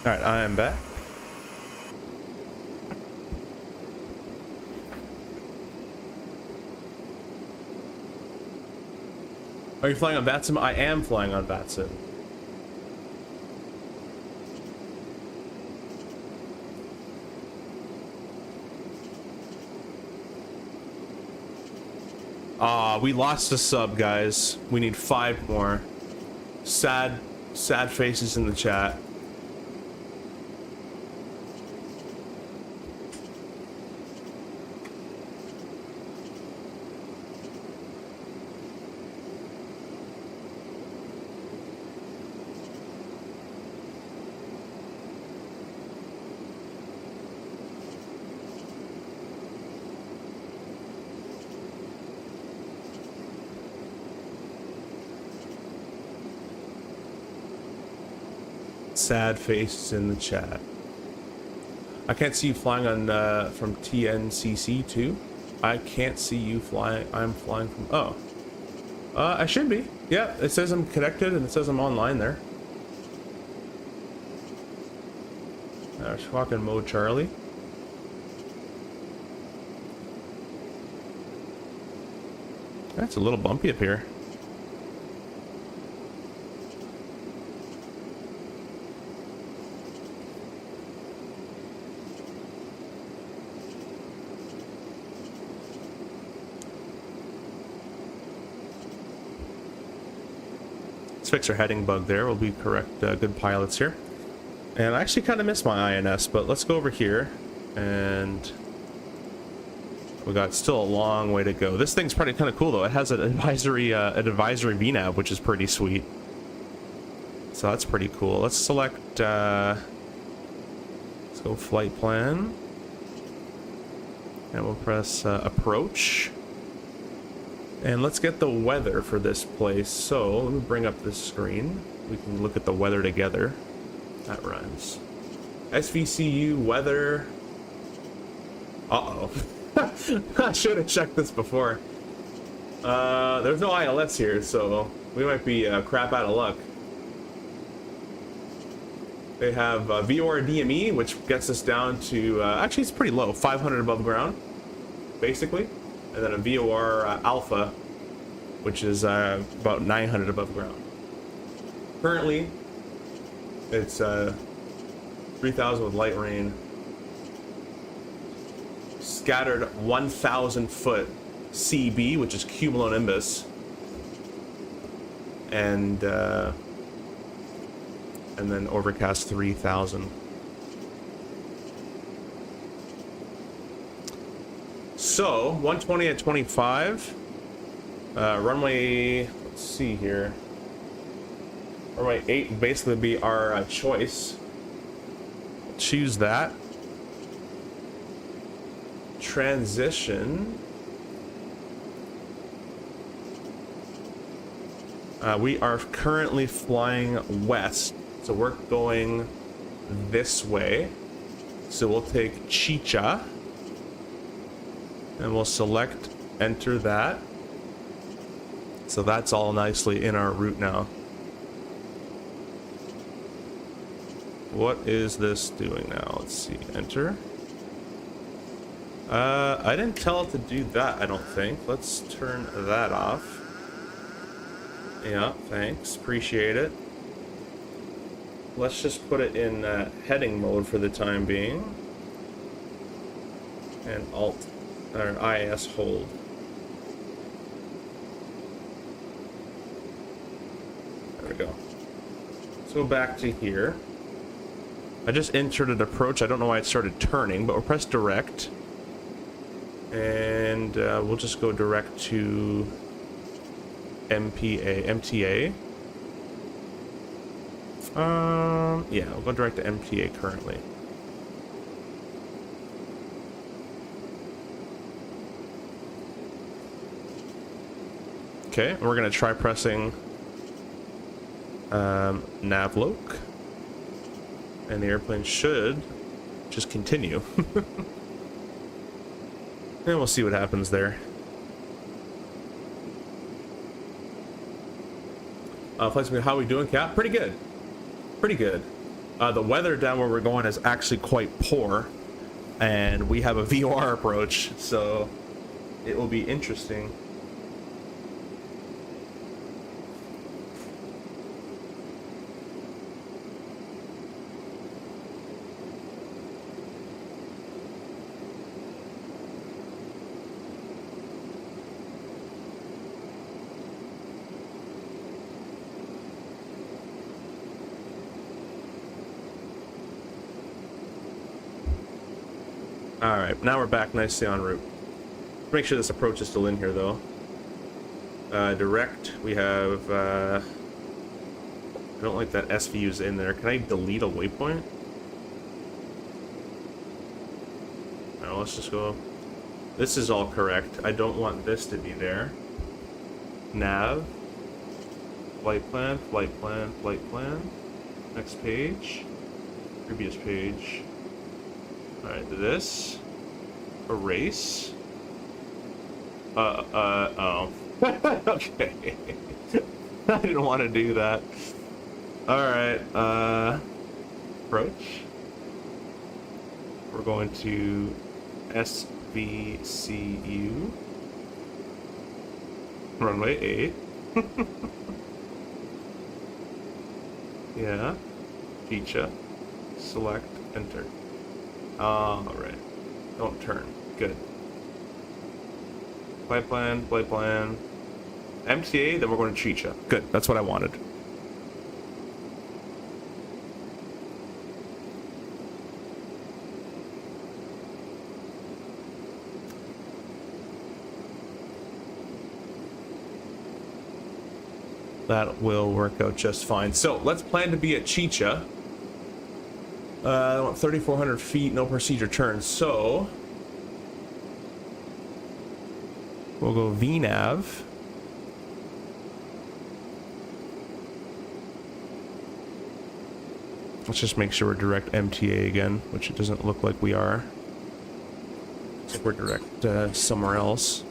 Alright, I am back. Are you flying on VATSIM? I am flying on VATSIM. We lost a sub, guys. We need 5 more. Sad faces in the chat. Sad faces in the chat. I can't see you flying on from TNCC too. I can't see you flying. I'm flying from. Oh, I should be. Yeah, it says I'm connected and it says I'm online there. There's fucking Mo Charlie. That's a little bumpy up here. Let's fix our heading bug there. We'll be correct, good pilots here. And I actually kind of miss my INS, but let's go over here. And we got still a long way to go. This thing's pretty kind of cool though. It has an advisory VNAV, which is pretty sweet. So that's pretty cool. Let's select, let's go flight plan. And we'll press approach. And let's get the weather for this place. So let me bring up this screen. We can look at the weather together. That rhymes. SVCU weather. Uh-oh. I should have checked this before. There's no ILS here, so we might be crap out of luck. They have VOR DME, which gets us down to, actually it's pretty low, 500 above ground, basically. And then a VOR Alpha, which is about 900 above ground. Currently, it's 3,000 with light rain. Scattered 1,000 foot CB, which is cumulonimbus. And then overcast 3,000. So 120 at 25. Runway, let's see here. Runway 8 would basically be our choice. Choose that. Transition. We are currently flying west, so we're going this way. So we'll take Chicha, and we'll select enter that. So that's all nicely in our route now. What is this doing now? Let's see, enter. I didn't tell it to do that, I don't think. Let's turn that off. Yeah, thanks. Appreciate it. Let's just put it in heading mode for the time being. And Alt, or IS hold. There we go. Let's go back to here. I just inserted approach. I don't know why it started turning, but we'll press direct. And we'll just go direct to MTA. Yeah, we'll go direct to MTA currently. Okay, we're gonna try pressing Navloc, and the airplane should just continue. And we'll see what happens there. How are we doing, Cap? Pretty good. Pretty good. The weather down where we're going is actually quite poor, and we have a VOR approach, so it will be interesting. Alright, now we're back nicely en route. Make sure this approach is still in here, though. Direct, we have... I don't like that SVU's in there. Can I delete a waypoint? No, let's just go... This is all correct. I don't want this to be there. Nav. Flight plan, flight plan, flight plan. Next page. Previous page. Alright, this. Erase. Oh. Okay. I didn't want to do that. Alright, approach. We're going to SVCU. Runway 8. Yeah. Chicha. Select, enter. Alright. Don't turn. Good. Flight plan, flight plan. MTA, then we're going to Chicha. Good. That's what I wanted. that will work out just fine. So let's plan to be at Chicha. I want 3,400 feet, no procedure turns. So we'll go VNAV. Let's just make sure we're direct MTA again, which it doesn't look like we are. Looks like we're direct somewhere else.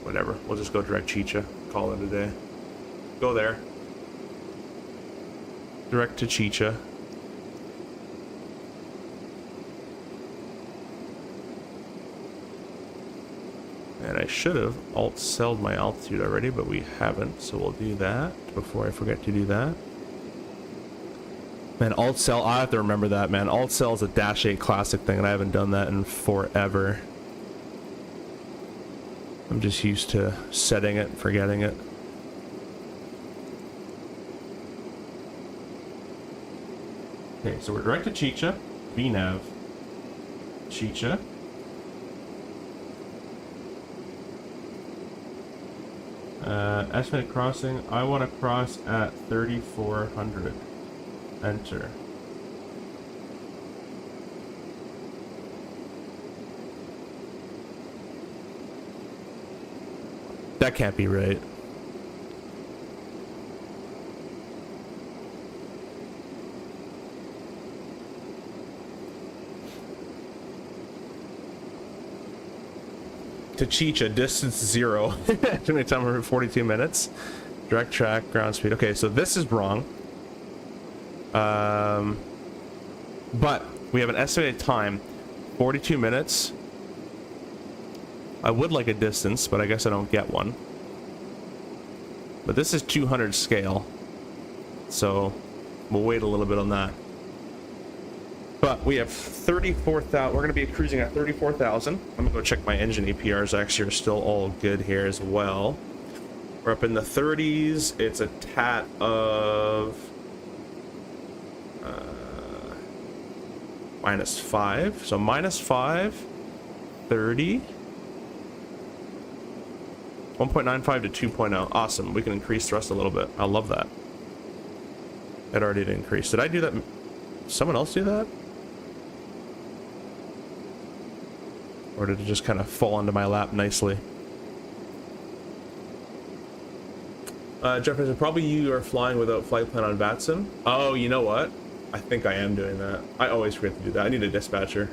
Whatever, we'll just go direct Chicha. Call it a day. Go there. Direct to Chicha. And I should have alt-celled my altitude already, but we haven't, so we'll do that before I forget to do that. Man, alt-cell, I have to remember that, man. Alt-cell is a Dash 8 classic thing, and I haven't done that in forever. I'm just used to setting it and forgetting it. Okay, so we're direct to Chicha. VNAV. Chicha. Estimated crossing. I want to cross at 3,400. Enter. That can't be right. To Chicha, distance 0. Estimated time for 42 minutes. Direct track, ground speed. Okay, so this is wrong. But we have an estimated time, 42 minutes. I would like a distance, but I guess I don't get one. But this is 200 scale, so we'll wait a little bit on that. But we have 34,000. We're going to be cruising at 34,000. I'm going to go check my engine APRs. Actually, are still all good here as well. We're up in the 30s. It's a TAT of -5. So -5, 30. 1.95 to 2.0. Awesome. We can increase thrust a little bit. I love that. It already did increase. Did I do that? Someone else do that? Or did it just kind of fall onto my lap nicely? Jefferson, probably you are flying without flight plan on VATSIM. Oh, you know what? I think I am doing that. I always forget to do that. I need a dispatcher.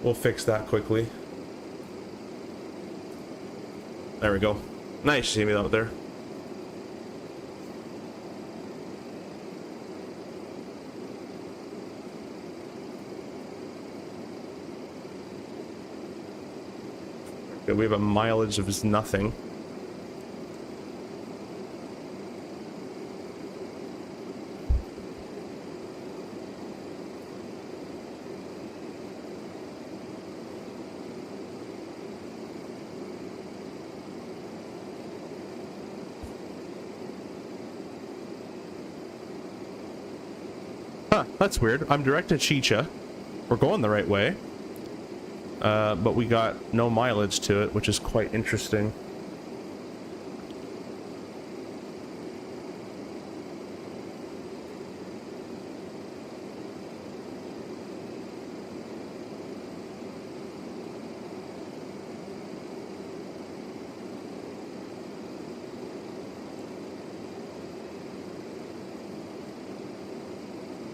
We'll fix that quickly. There we go. Nice to see me out there. Okay, we have a mileage of nothing. Huh, that's weird. I'm direct to Chicha. We're going the right way. But we got no mileage to it, which is quite interesting.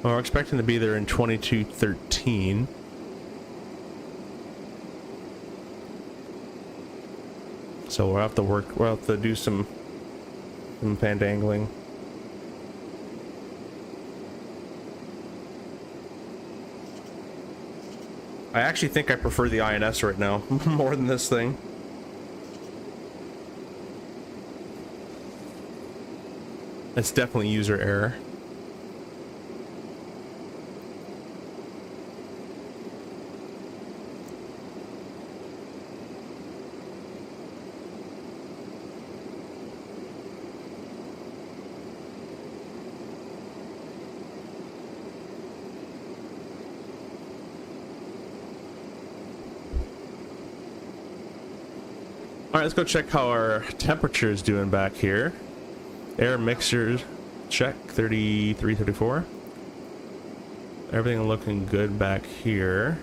Well, we're expecting to be there in 2213. So we'll have to do some pandangling. I actually think I prefer the INS right now more than this thing. It's definitely user error. All right, let's go check how our temperature is doing back here. Air mixer check, 33, 34. Everything looking good back here.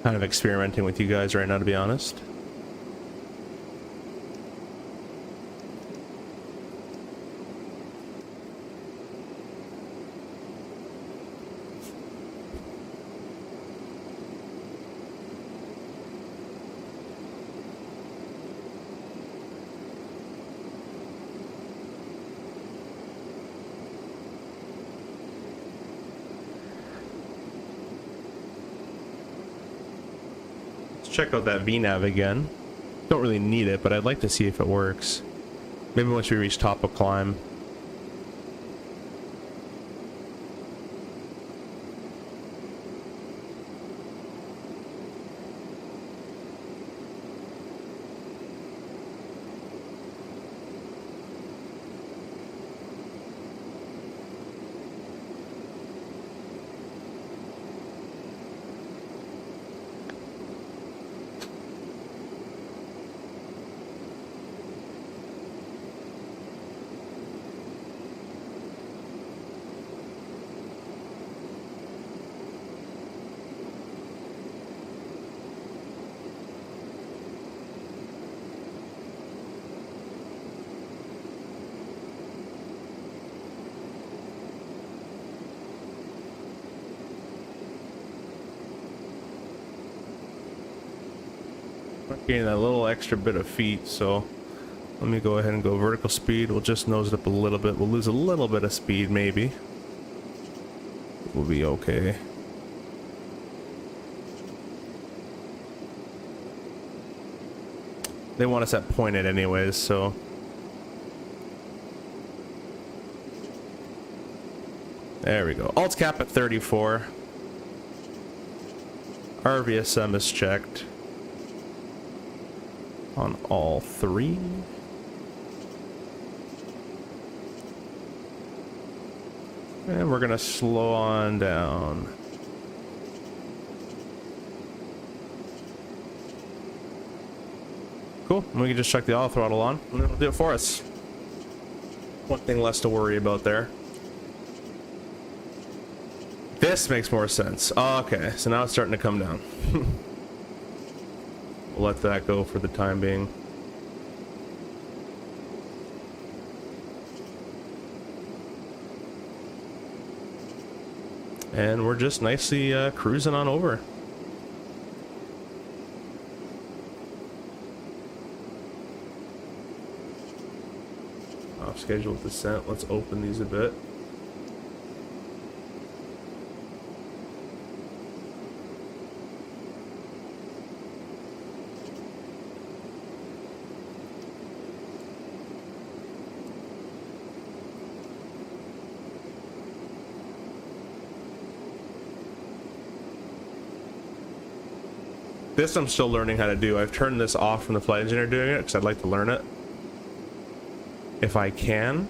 Kind of experimenting with you guys right now, to be honest. Check out that VNav again. Don't really need it, but I'd like to see if it works. Maybe once we reach top of climb. Getting that little extra bit of feet, so let me go ahead and go vertical speed. We'll just nose it up a little bit. We'll lose a little bit of speed, maybe. We'll be okay. They want us at pointed anyways, so there we go. Alt cap at 34. RVSM is checked on all three. And we're gonna slow on down. Cool. We can just check the auto throttle on, and it'll do it for us. One thing less to worry about there. This makes more sense. Okay, so now it's starting to come down. We'll let that go for the time being. And we're just nicely cruising on over. Off schedule descent. Let's open these a bit. This I'm still learning how to do. I've turned this off from the flight engineer doing it because I'd like to learn it if I can.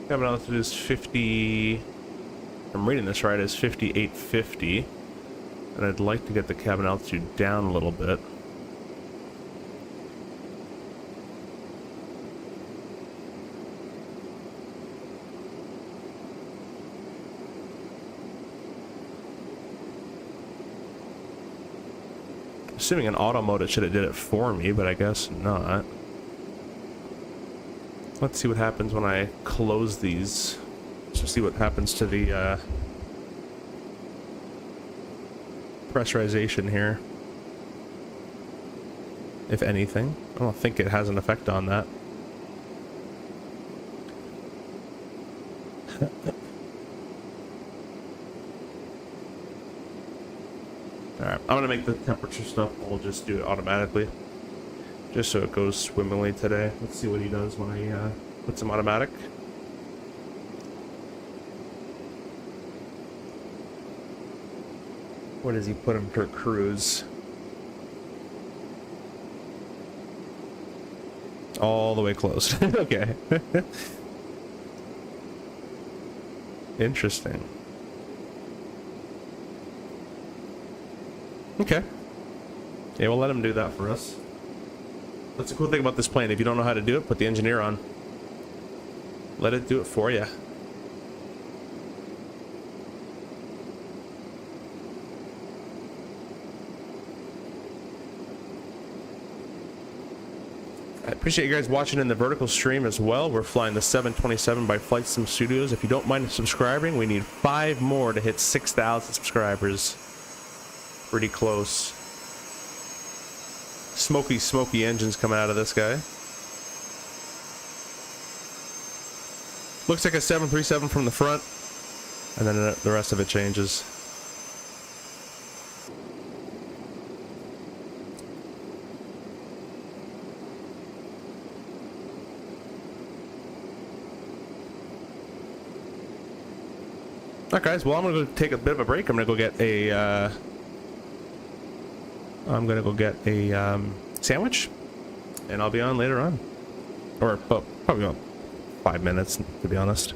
Coming out to this 50, I'm reading this right, is 5850. And I'd like to get the cabin altitude down a little bit. Assuming in auto mode it should have did it for me, but I guess not. Let's see what happens when I close these. So see what happens to the pressurization here. If anything. I don't think it has an effect on that. Alright, I'm gonna make the temperature stuff, we'll just do it automatically. Just so it goes swimmingly today. Let's see what he does when I put some automatic. Where does he put him for cruise? All the way closed. Okay. Interesting. Okay. Yeah, we'll let him do that for us. That's the cool thing about this plane. If you don't know how to do it, put the engineer on. Let it do it for you. I appreciate you guys watching in the vertical stream as well. We're flying the 727 by Flight Sim Studios. If you don't mind subscribing, we need 5 more to hit 6,000 subscribers. Pretty close. Smoky engines coming out of this guy. Looks like a 737 from the front, and then the rest of it changes. Alright guys, well I'm gonna go take a bit of a break. I'm gonna go get a sandwich, and I'll be on later on. Or probably about 5 minutes, to be honest.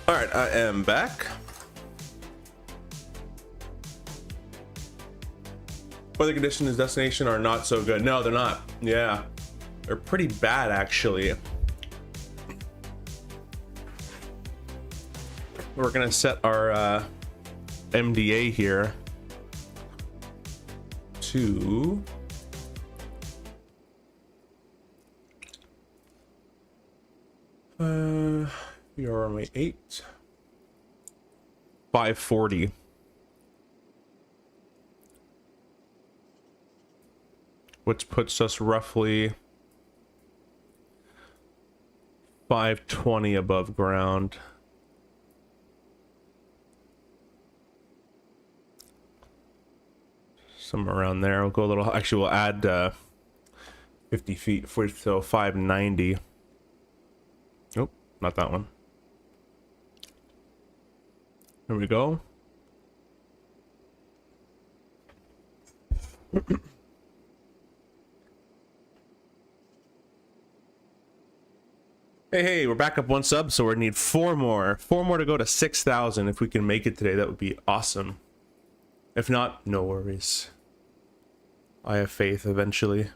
All right, I am back. Weather conditions destination are not so good. No, they're not. Yeah, they're pretty bad actually. We're gonna set our MDA here to you're on my 8 540, which puts us roughly 520 above ground. Somewhere around there. We'll go a little, actually we'll add 50 feet for, so 590. Nope, not that one. There we go. Hey, we're back up 1 sub, so we need 4 more. 4 more to go to 6,000. If we can make it today, that would be awesome. If not, no worries. I have faith eventually.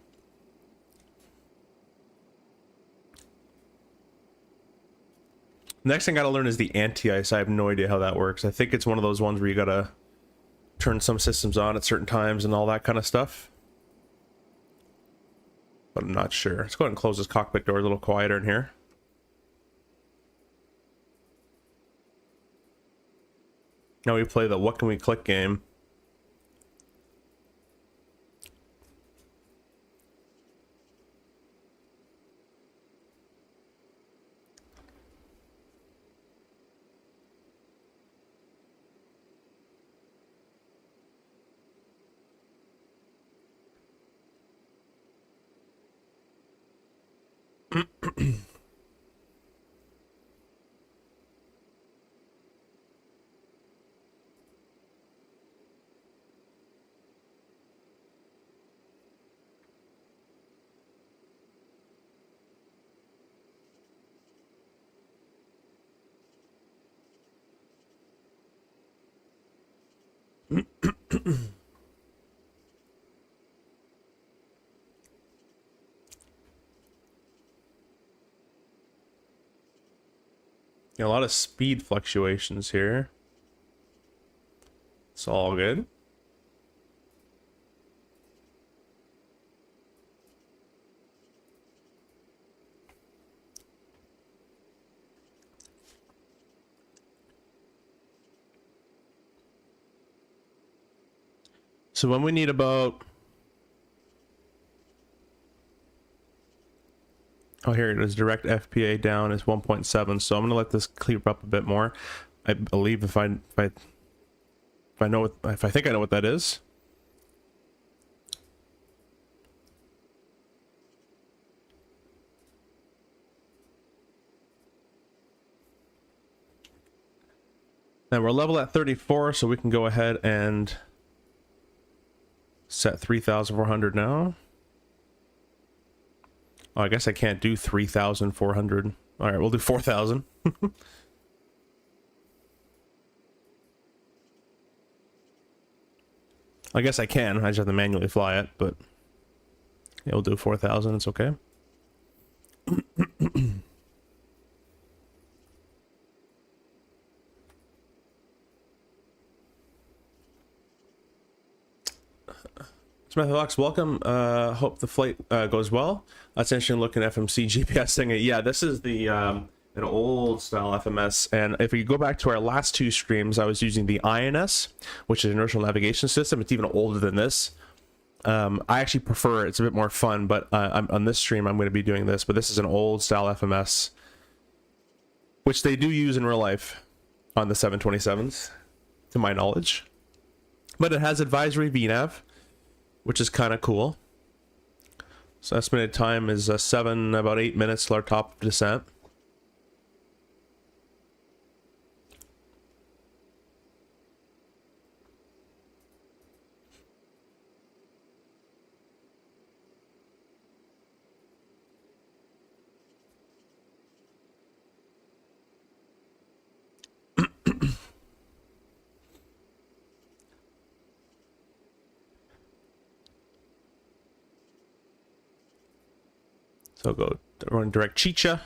Next thing I gotta learn is the anti-ice. I have no idea how that works. I think it's one of those ones where you gotta turn some systems on at certain times and all that kind of stuff. But I'm not sure. Let's go ahead and close this cockpit door a little quieter in here. Now we play the what can we click game. A lot of speed fluctuations here. It's all good. So when we need about... Oh, here it is. Direct FPA down is 1.7. So I'm gonna let this clear up a bit more. I believe if I know what, if I think I know what that is. And we're level at 34, so we can go ahead and set 3,400 now. Oh, I guess I can't do 3,400. All right, we'll do 4,000. I guess I can. I just have to manually fly it, but yeah, we'll do 4,000. It's okay. Smethylox, welcome. Hope the flight goes well. That's interesting looking FMC GPS thing. Yeah, this is the an old style FMS, and if we go back to our last 2 streams, I was using the INS, which is an inertial navigation system. It's even older than this. I actually prefer it. It's a bit more fun, but on this stream I'm going to be doing this. But this is an old style FMS, which they do use in real life on the 727s, to my knowledge. But it has advisory VNAV, which is kind of cool. So estimated time is about 8 minutes till our top descent. So I'll go run direct chicha.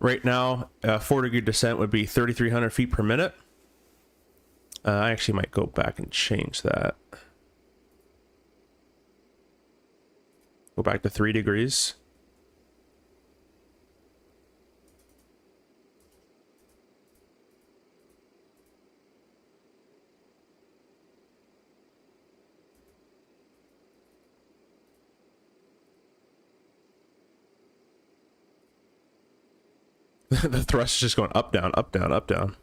Right now, 4-degree descent would be 3,300 feet per minute. I actually might go back and change that. Go back to 3 degrees. The thrust is just going up, down, up, down, up, down.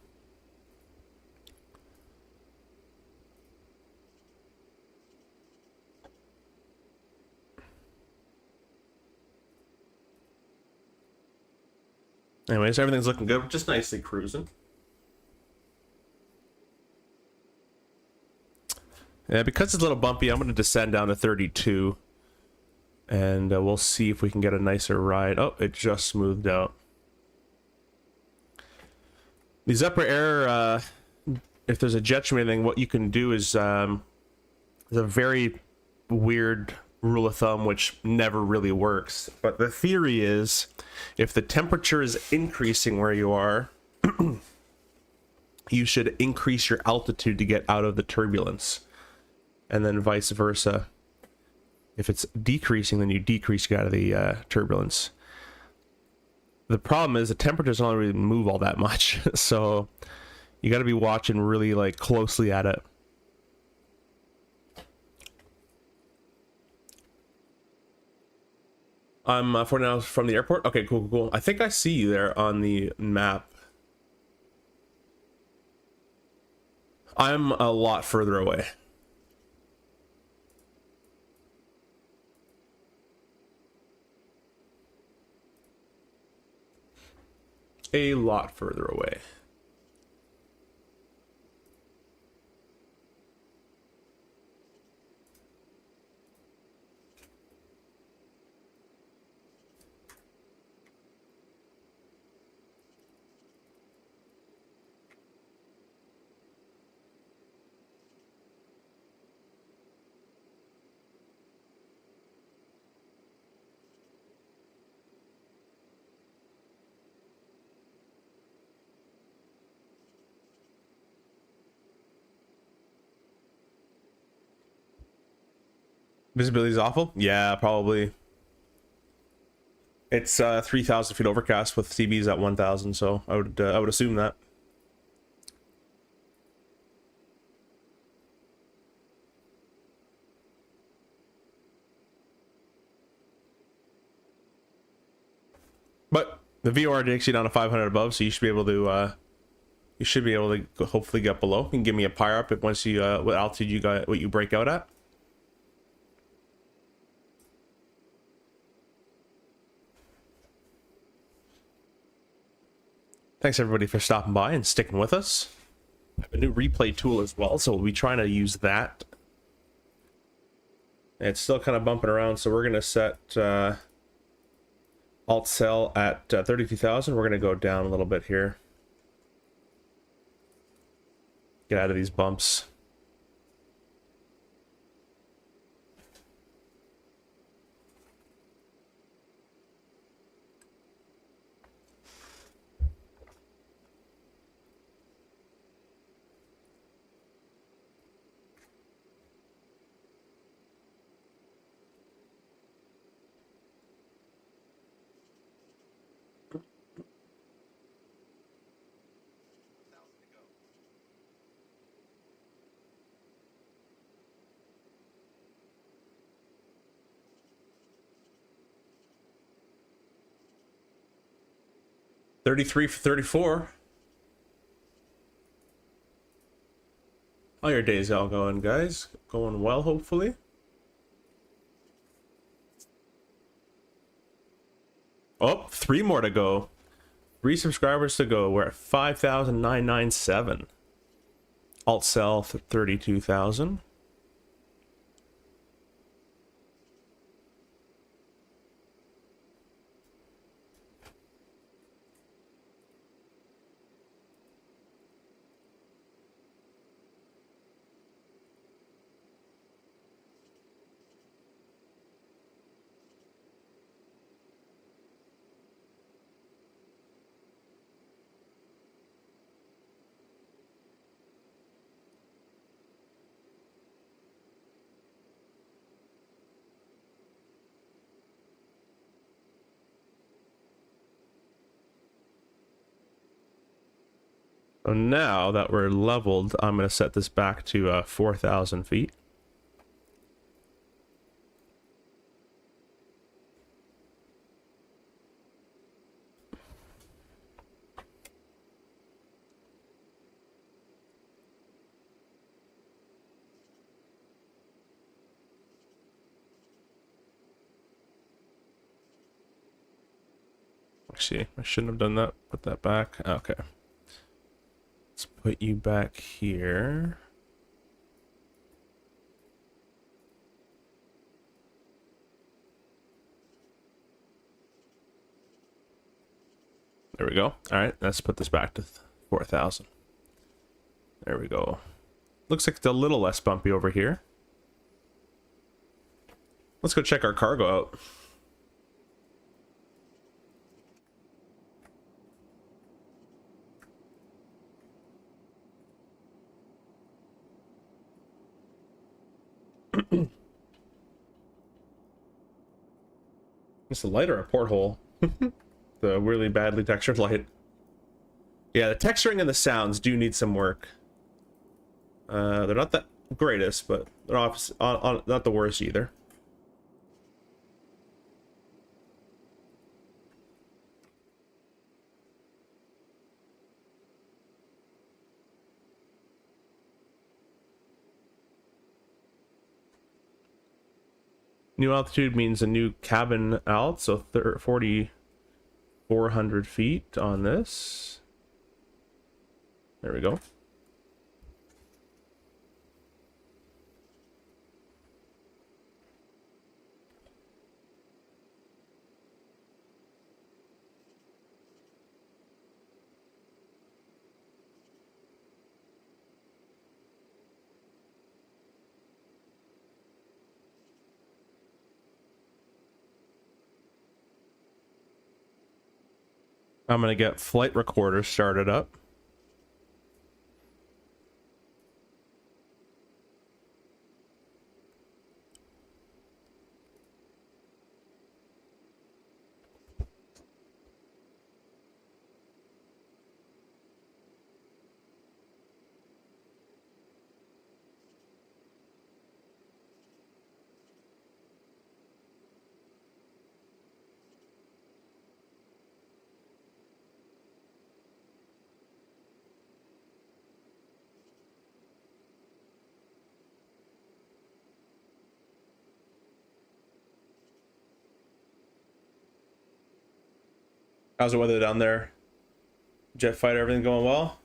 Anyways, everything's looking good. We're just nicely cruising. Yeah, because it's a little bumpy, I'm going to descend down to 32. And we'll see if we can get a nicer ride. Oh, it just smoothed out. These upper air, if there's a jet stream or anything, what you can do is there's a very weird rule of thumb which never really works. But the theory is if the temperature is increasing where you are, you should increase your altitude to get out of the turbulence. And then vice versa. If it's decreasing, then you decrease to get out of the turbulence. The problem is the temperatures don't really move all that much, so you got to be watching really like closely at it. I'm 40 miles from the airport. Okay, cool, cool. I think I see you there on the map. I'm a lot further away. A lot further away. Visibility is awful? Yeah, probably. It's 3,000 feet overcast with CBs at 1,000, so I would assume that. But the VOR takes you down to 500 above, so you should be able to hopefully get below. You can give me a pyre up if once you what altitude you got, what you break out at. Thanks everybody for stopping by and sticking with us. I have a new replay tool as well, so we'll be trying to use that. And it's still kind of bumping around, so we're gonna set alt cell at 32,000. We're gonna go down a little bit here. Get out of these bumps. $33 for 34. How your days all going, guys? Going well, hopefully. Oh, 3 more to go. 3 subscribers to go. We're at 5,997. Alt cell 32,000. So now that we're leveled, I'm going to set this back to 4,000 feet. Actually, I shouldn't have done that. Put that back. Okay. Let's put you back here. There we go. All right, let's put this back to 4,000. There we go. Looks like it's a little less bumpy over here. Let's go check our cargo out. It's a light or a porthole? The really badly textured light. Yeah, the texturing and the sounds do need some work. They're not the greatest, but they're not the worst either. New altitude means a new cabin alt, so 4,400 feet on this. There we go. I'm gonna get flight recorder started up. How's the weather down there? Jet fighter, everything going well?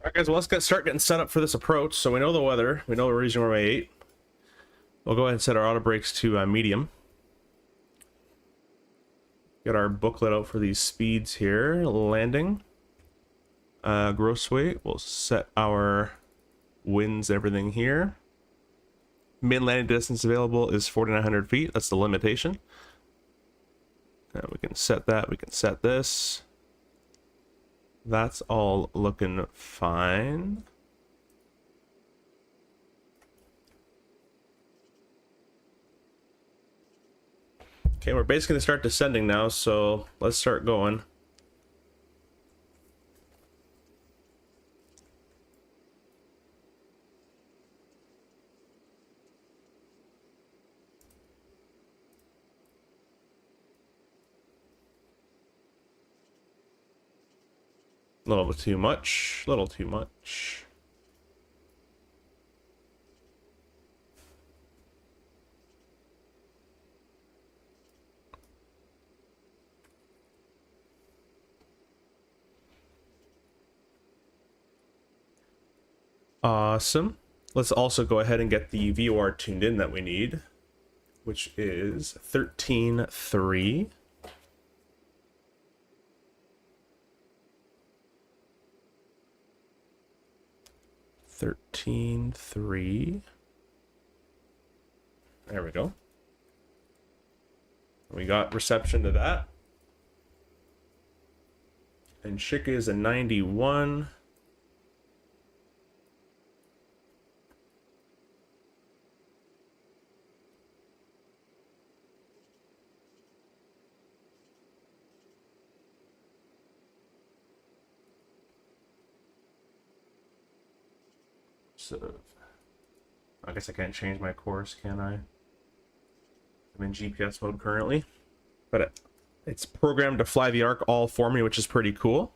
Alright guys, well let's start getting set up for this approach. So we know the weather, we know the region we're 8. We'll go ahead and set our auto brakes to medium. Get our booklet out for these speeds here. Landing. Gross weight. We'll set our winds, everything here. Min landing distance available is 4,900 feet. That's the limitation. We can set that. We can set this. That's all looking fine. Okay, we're basically gonna start descending now, so let's start going. A little bit too much, a little too much. Awesome. Let's also go ahead and get the VOR tuned in that we need, which is 13.3. There we go. We got reception to that. And Chick is a 91. So I guess I can't change my course, can I? I'm in GPS mode currently, but it's programmed to fly the arc all for me, which is pretty cool.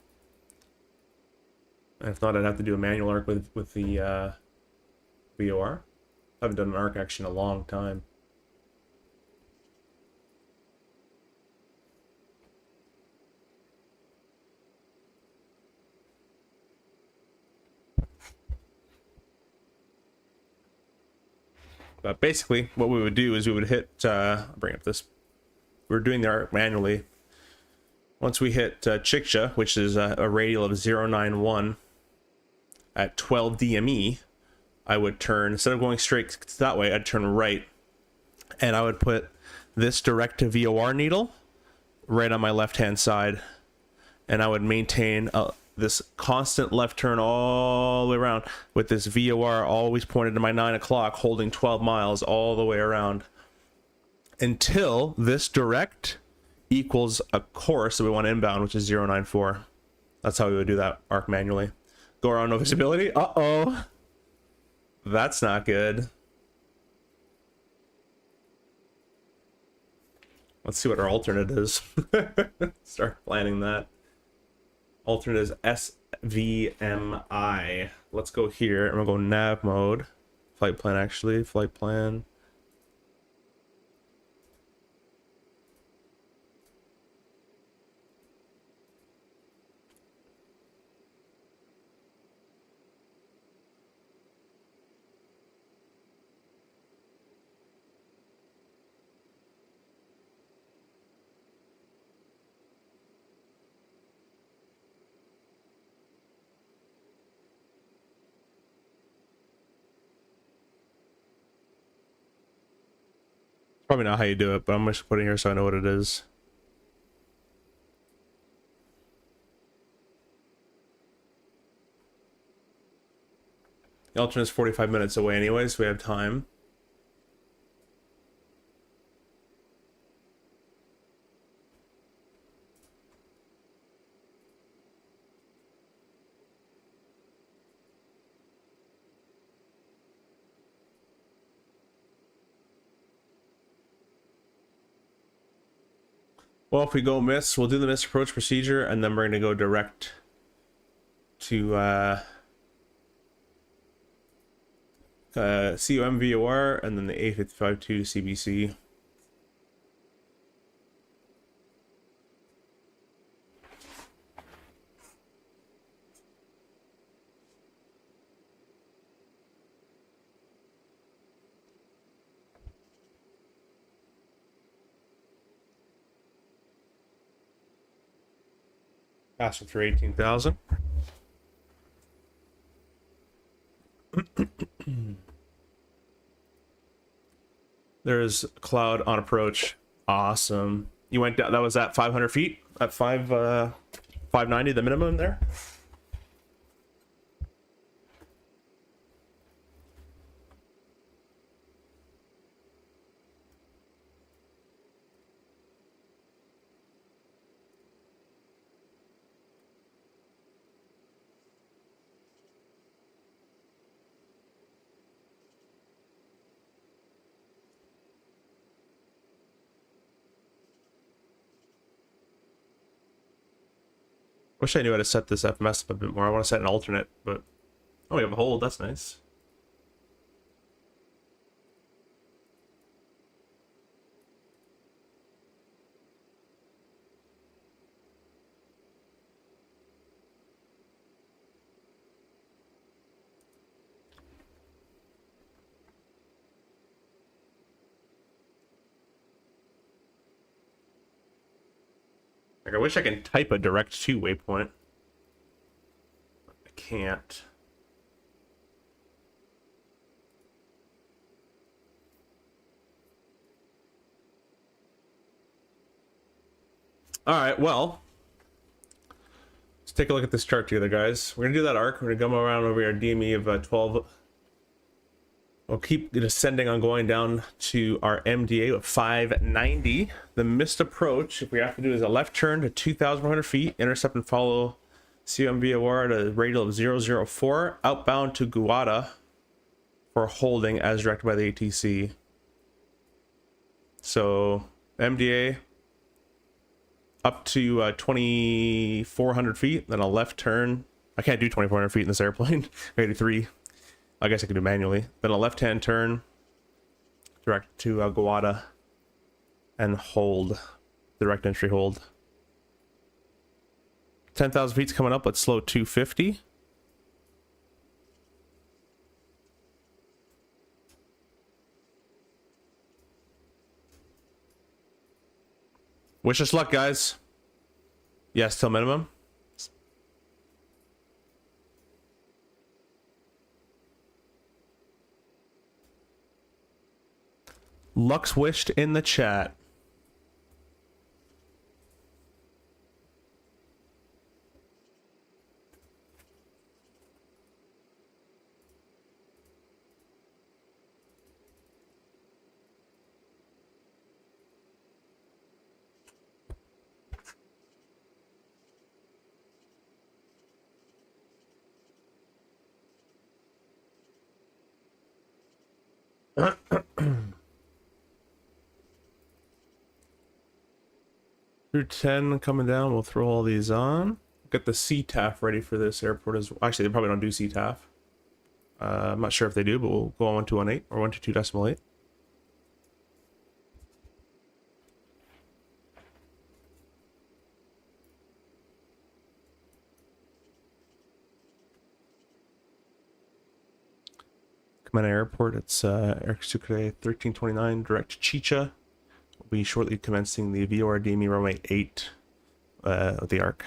And if not, I'd have to do a manual arc with the VOR. I haven't done an arc actually in a long time. But basically, what we would do is we would hit, I'll bring up this, we're doing the arc manually. Once we hit Chiksha, which is a radial of 091 at 12 DME, I would turn, instead of going straight that way, I'd turn right. And I would put this direct to VOR needle right on my left-hand side. And I would maintain this constant left turn all the way around with this VOR always pointed to my 9 o'clock, holding 12 miles all the way around until this direct equals a course that we want to inbound, which is 094. That's how we would do that arc manually. Go around, no visibility. Uh-oh. That's not good. Let's see what our alternate is. Start planning that. Alternate is SVMI. Let's go here. I'm gonna go nav mode. Flight plan, actually. Flight plan. Probably not how you do it, but I'm just putting it here so I know what it is. The alternate is 45 minutes away anyway, so we have time. Well, if we go miss, we'll do the miss approach procedure, and then we're going to go direct to COM VOR, and then the A55 to CBC. Passing through 18,000. There's a cloud on approach. Awesome. You went down, that was at 500 feet? At 590, the minimum there? Wish I knew how to set this FMS up a bit more. I want to set an alternate, but... Oh, we have a hold. That's nice. Like, I wish I can type a direct to waypoint. I can't. All right, well, let's take a look at this chart together, guys. We're gonna do that arc. We're gonna come around over our DME of 12. We'll keep ascending on going down to our MDA of 590. The missed approach, if we have to do, is a left turn to 2,100 feet, intercept and follow CMVOR at a radial of 004, outbound to Guada for holding as directed by the ATC. So MDA up to 2,400 feet, then a left turn. I can't do 2,400 feet in this airplane. I can do 3. I guess I can do manually. Then a left-hand turn, direct to Guada, and hold, direct entry hold. 10,000 feet's coming up. Let's slow 250. Wish us luck, guys. Yes, till minimum. Luck's wished in the chat. Through 10 coming down, we'll throw all these on. Get the CTAF ready for this airport as well. Actually, they probably don't do CTAF. I'm not sure if they do, but we'll go on 1218 or 122.8. Commander Airport, it's AeroSucre 1329, direct to Chicha. We'll be shortly commencing the VOR DME runway 8 of the ARC.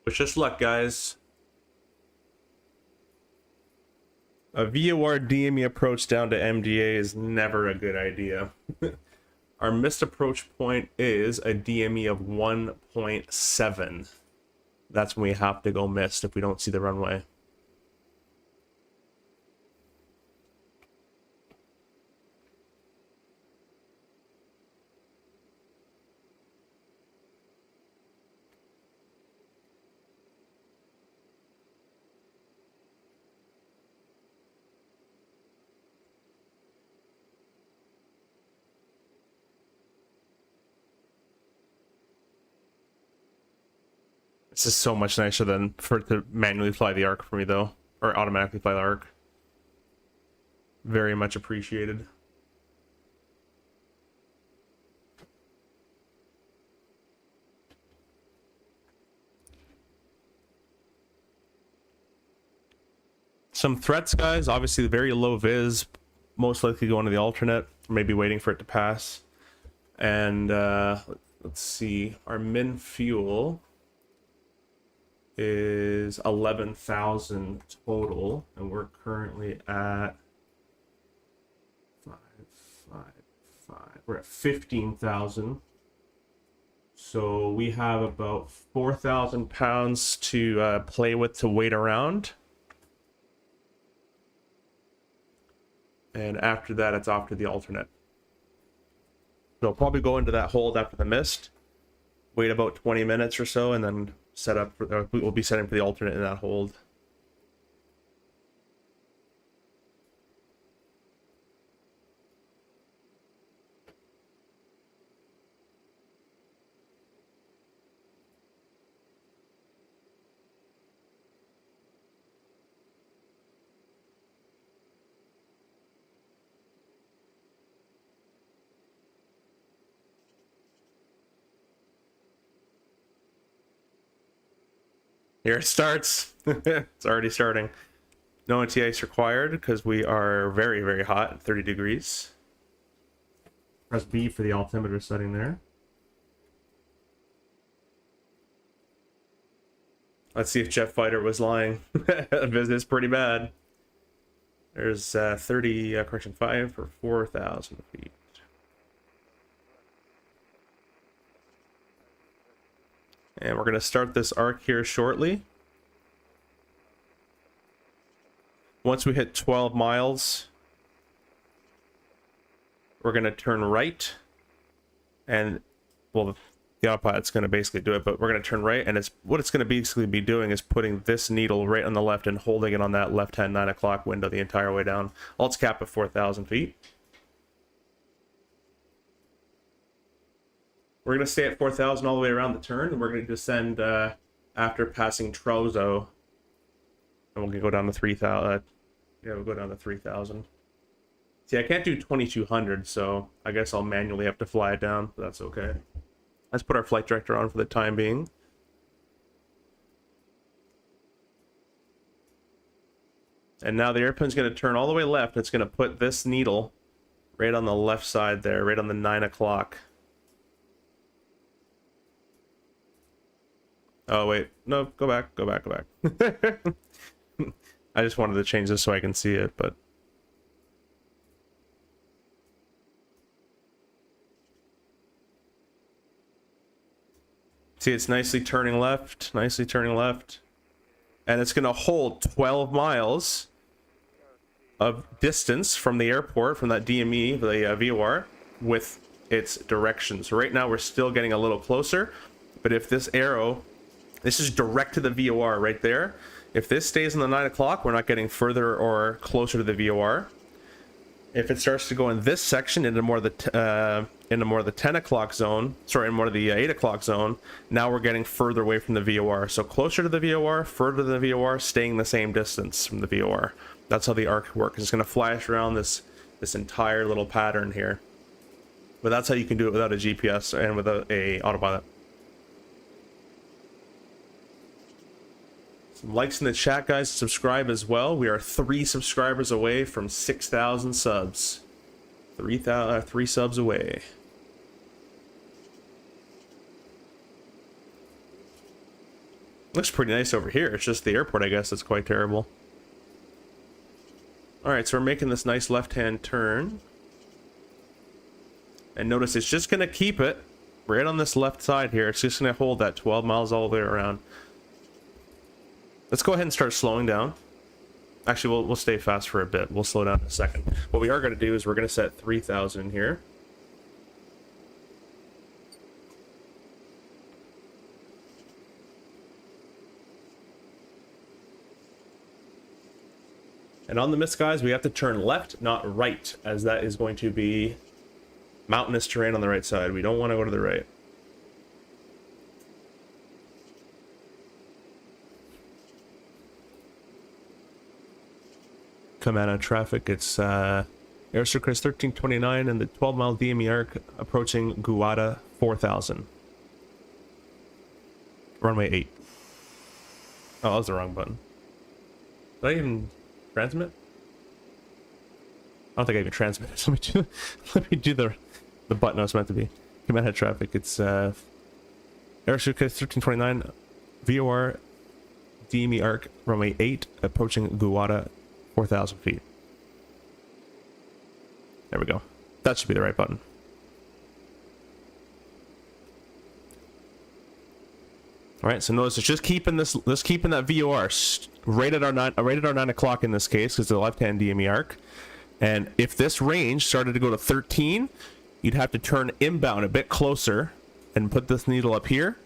Wish us luck, guys. A VOR DME approach down to MDA is never a good idea. Our missed approach point is a DME of 1.7. That's when we have to go missed if we don't see the runway. This is so much nicer than for it to manually fly the ARC for me, though. Or automatically fly the ARC. Very much appreciated. Some threats, guys. Obviously, very low vis. Most likely going to the alternate. Maybe waiting for it to pass. And let's see. Our min fuel is 11,000 total, and we're currently at 555. We're at 15,000. So we have about 4,000 pounds to play with, to wait around. And after that, it's off to the alternate. So I'll probably go into that hold after the mist, wait about 20 minutes or so, and then set up for, we'll be setting for the alternate in that hold. Here it starts. It's already starting. No anti-ice required because we are very, very hot, 30 degrees. Press B for the altimeter setting there. Let's see if Jet Fighter was lying. It's pretty bad. There's 5 for 4,000 feet. And we're going to start this arc here shortly. Once we hit 12 miles, we're going to turn right. And, well, the autopilot's going to basically do it, but we're going to turn right. And what it's going to basically be doing is putting this needle right on the left and holding it on that left-hand 9 o'clock window the entire way down. Let's cap at 4,000 feet. We're going to stay at 4,000 all the way around the turn, and we're going to descend after passing Trozo. And we'll go down to 3,000. Yeah, we'll go down to 3,000. See, I can't do 2,200, so I guess I'll manually have to fly it down, but that's okay. Let's put our flight director on for the time being. And now the airplane's going to turn all the way left. It's going to put this needle right on the left side there, right on the 9 o'clock. Oh, wait. No, go back. I just wanted to change this so I can see it, but... See, it's nicely turning left. And it's going to hold 12 miles of distance from the airport, from that DME, the VOR, with its direction. So right now we're still getting a little closer, but if this arrow... This is direct to the VOR right there. If this stays in the 9 o'clock, we're not getting further or closer to the VOR. If it starts to go in this section into more of the 10 o'clock zone, sorry, in more of the 8 o'clock zone, now we're getting further away from the VOR. So closer to the VOR, further to the VOR, staying the same distance from the VOR. That's how the arc works. It's going to flash around this entire little pattern here. But that's how you can do it without a GPS and without a autopilot. Likes in the chat, guys. Subscribe as well. We are 3 subscribers away from 6,000 subs. 3 subs away. Looks pretty nice over here. It's just the airport, I guess, that's quite terrible. Alright, so we're making this nice left-hand turn. And notice it's just going to keep it right on this left side here. It's just going to hold that 12 miles all the way around. Let's go ahead and start slowing down. Actually, we'll stay fast for a bit. We'll slow down in a second. What we are going to do is we're going to set 3,000 in here. And on the mist, guys, we have to turn left, not right, as that is going to be mountainous terrain on the right side. We don't want to go to the right. Command on traffic, it's AeroSucre 1329 and the 12-mile DME arc approaching Guada 4000. Runway 8. Oh, that was the wrong button. Did I even transmit? I don't think I even transmitted. Let me do the button I was meant to be. Command head traffic, it's AeroSucre 1329 VOR DME arc runway 8 approaching Guada 4,000 feet. There we go. That should be the right button. All right, so notice it's just keeping this, keeping that VOR right at our 9 o'clock in this case, because the left-hand DME arc. And if this range started to go to 13, you'd have to turn inbound a bit closer and put this needle up here,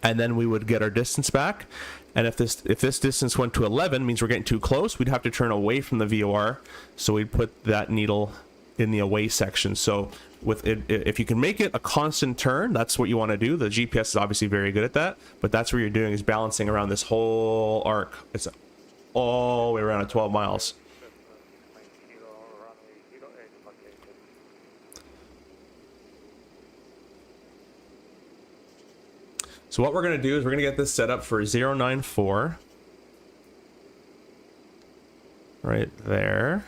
and then we would get our distance back. And if this distance went to 11, means we're getting too close, we'd have to turn away from the VOR, so we'd put that needle in the away section. So with it, if you can make it a constant turn, that's what you want to do. The GPS is obviously very good at that, but that's what you're doing, is balancing around this whole arc. It's all the way around at 12 miles. So what we're going to do is we're going to get this set up for 094. Right there.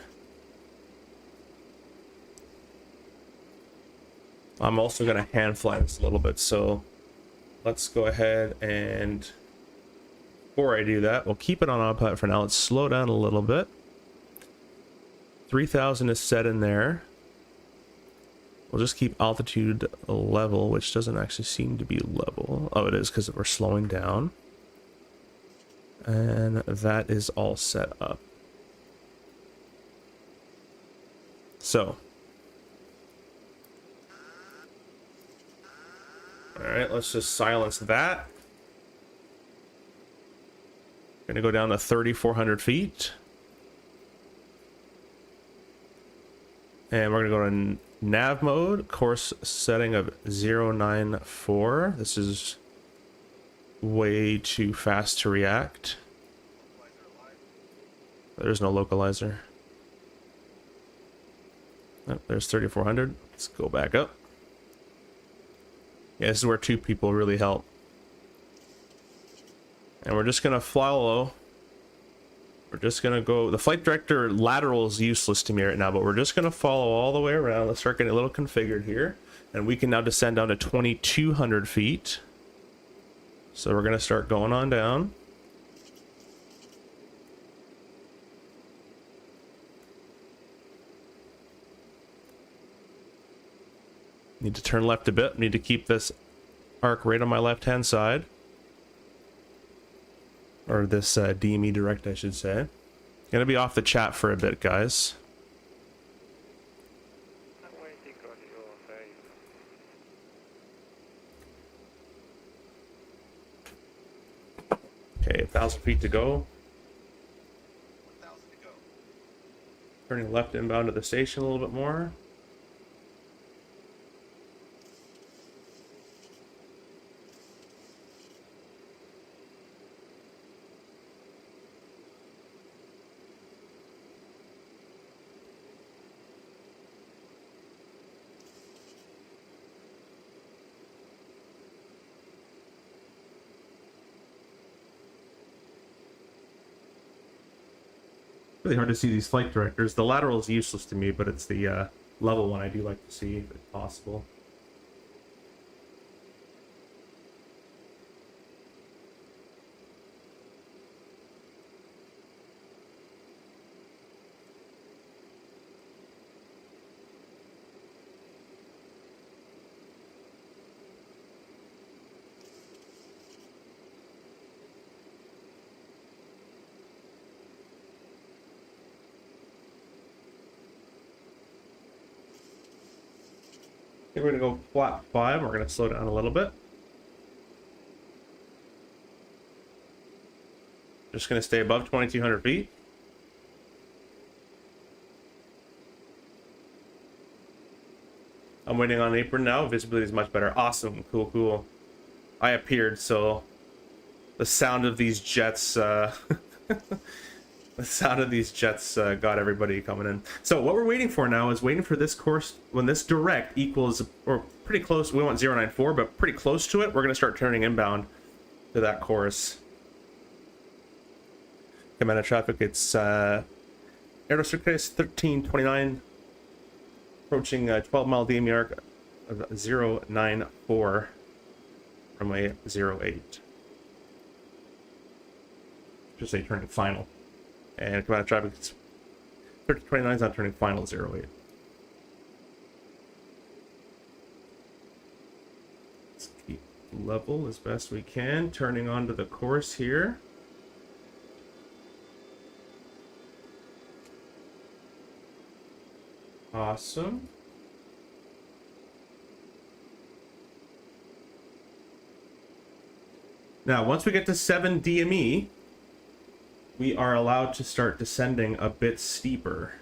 I'm also going to hand fly this a little bit, so let's go ahead and, before I do that, we'll keep it on autopilot for now. Let's slow down a little bit. 3000 is set in there. We'll just keep altitude level, which doesn't actually seem to be level. Oh, it is, because we're slowing down. And that is all set up. So. Alright, let's just silence that. Gonna go down to 3,400 feet. And we're gonna go to nav mode, course setting of 094. This is way too fast to react. There's no localizer. Oh, there's 3,400. Let's go back up. Yeah, this is where two people really help. And we're just gonna fly low. We're just gonna go, the flight director lateral is useless to me right now, but we're just gonna follow all the way around. Let's start getting a little configured here. And we can now descend down to 2,200 feet. So we're gonna start going on down. Need to turn left a bit. Need to keep this arc right on my left-hand side. Or this DME direct, I should say. Gonna be off the chat for a bit, guys. Okay, 1,000 feet to go. Turning left inbound to the station a little bit more. Really hard to see these flight directors. The lateral is useless to me, but it's the level one I do like to see if possible. I think we're going to go flat 5. We're going to slow down a little bit. Just going to stay above 2,200 feet. I'm waiting on apron now. Visibility is much better. Awesome. Cool, cool. I appeared, so the sound of these jets... The sound of these jets got everybody coming in. So what we're waiting for now is waiting for this course. When this direct equals, or pretty close, we want 094, but pretty close to it, we're going to start turning inbound to that course. Command of traffic, it's AeroSucre 1329, approaching 12-mile DME arc of 094 from a 08. Just say turning final. And command of traffic, it's 1329 is not turning final 08. Let's keep level as best we can, turning onto the course here. Awesome. Now, once we get to 7 DME, we are allowed to start descending a bit steeper.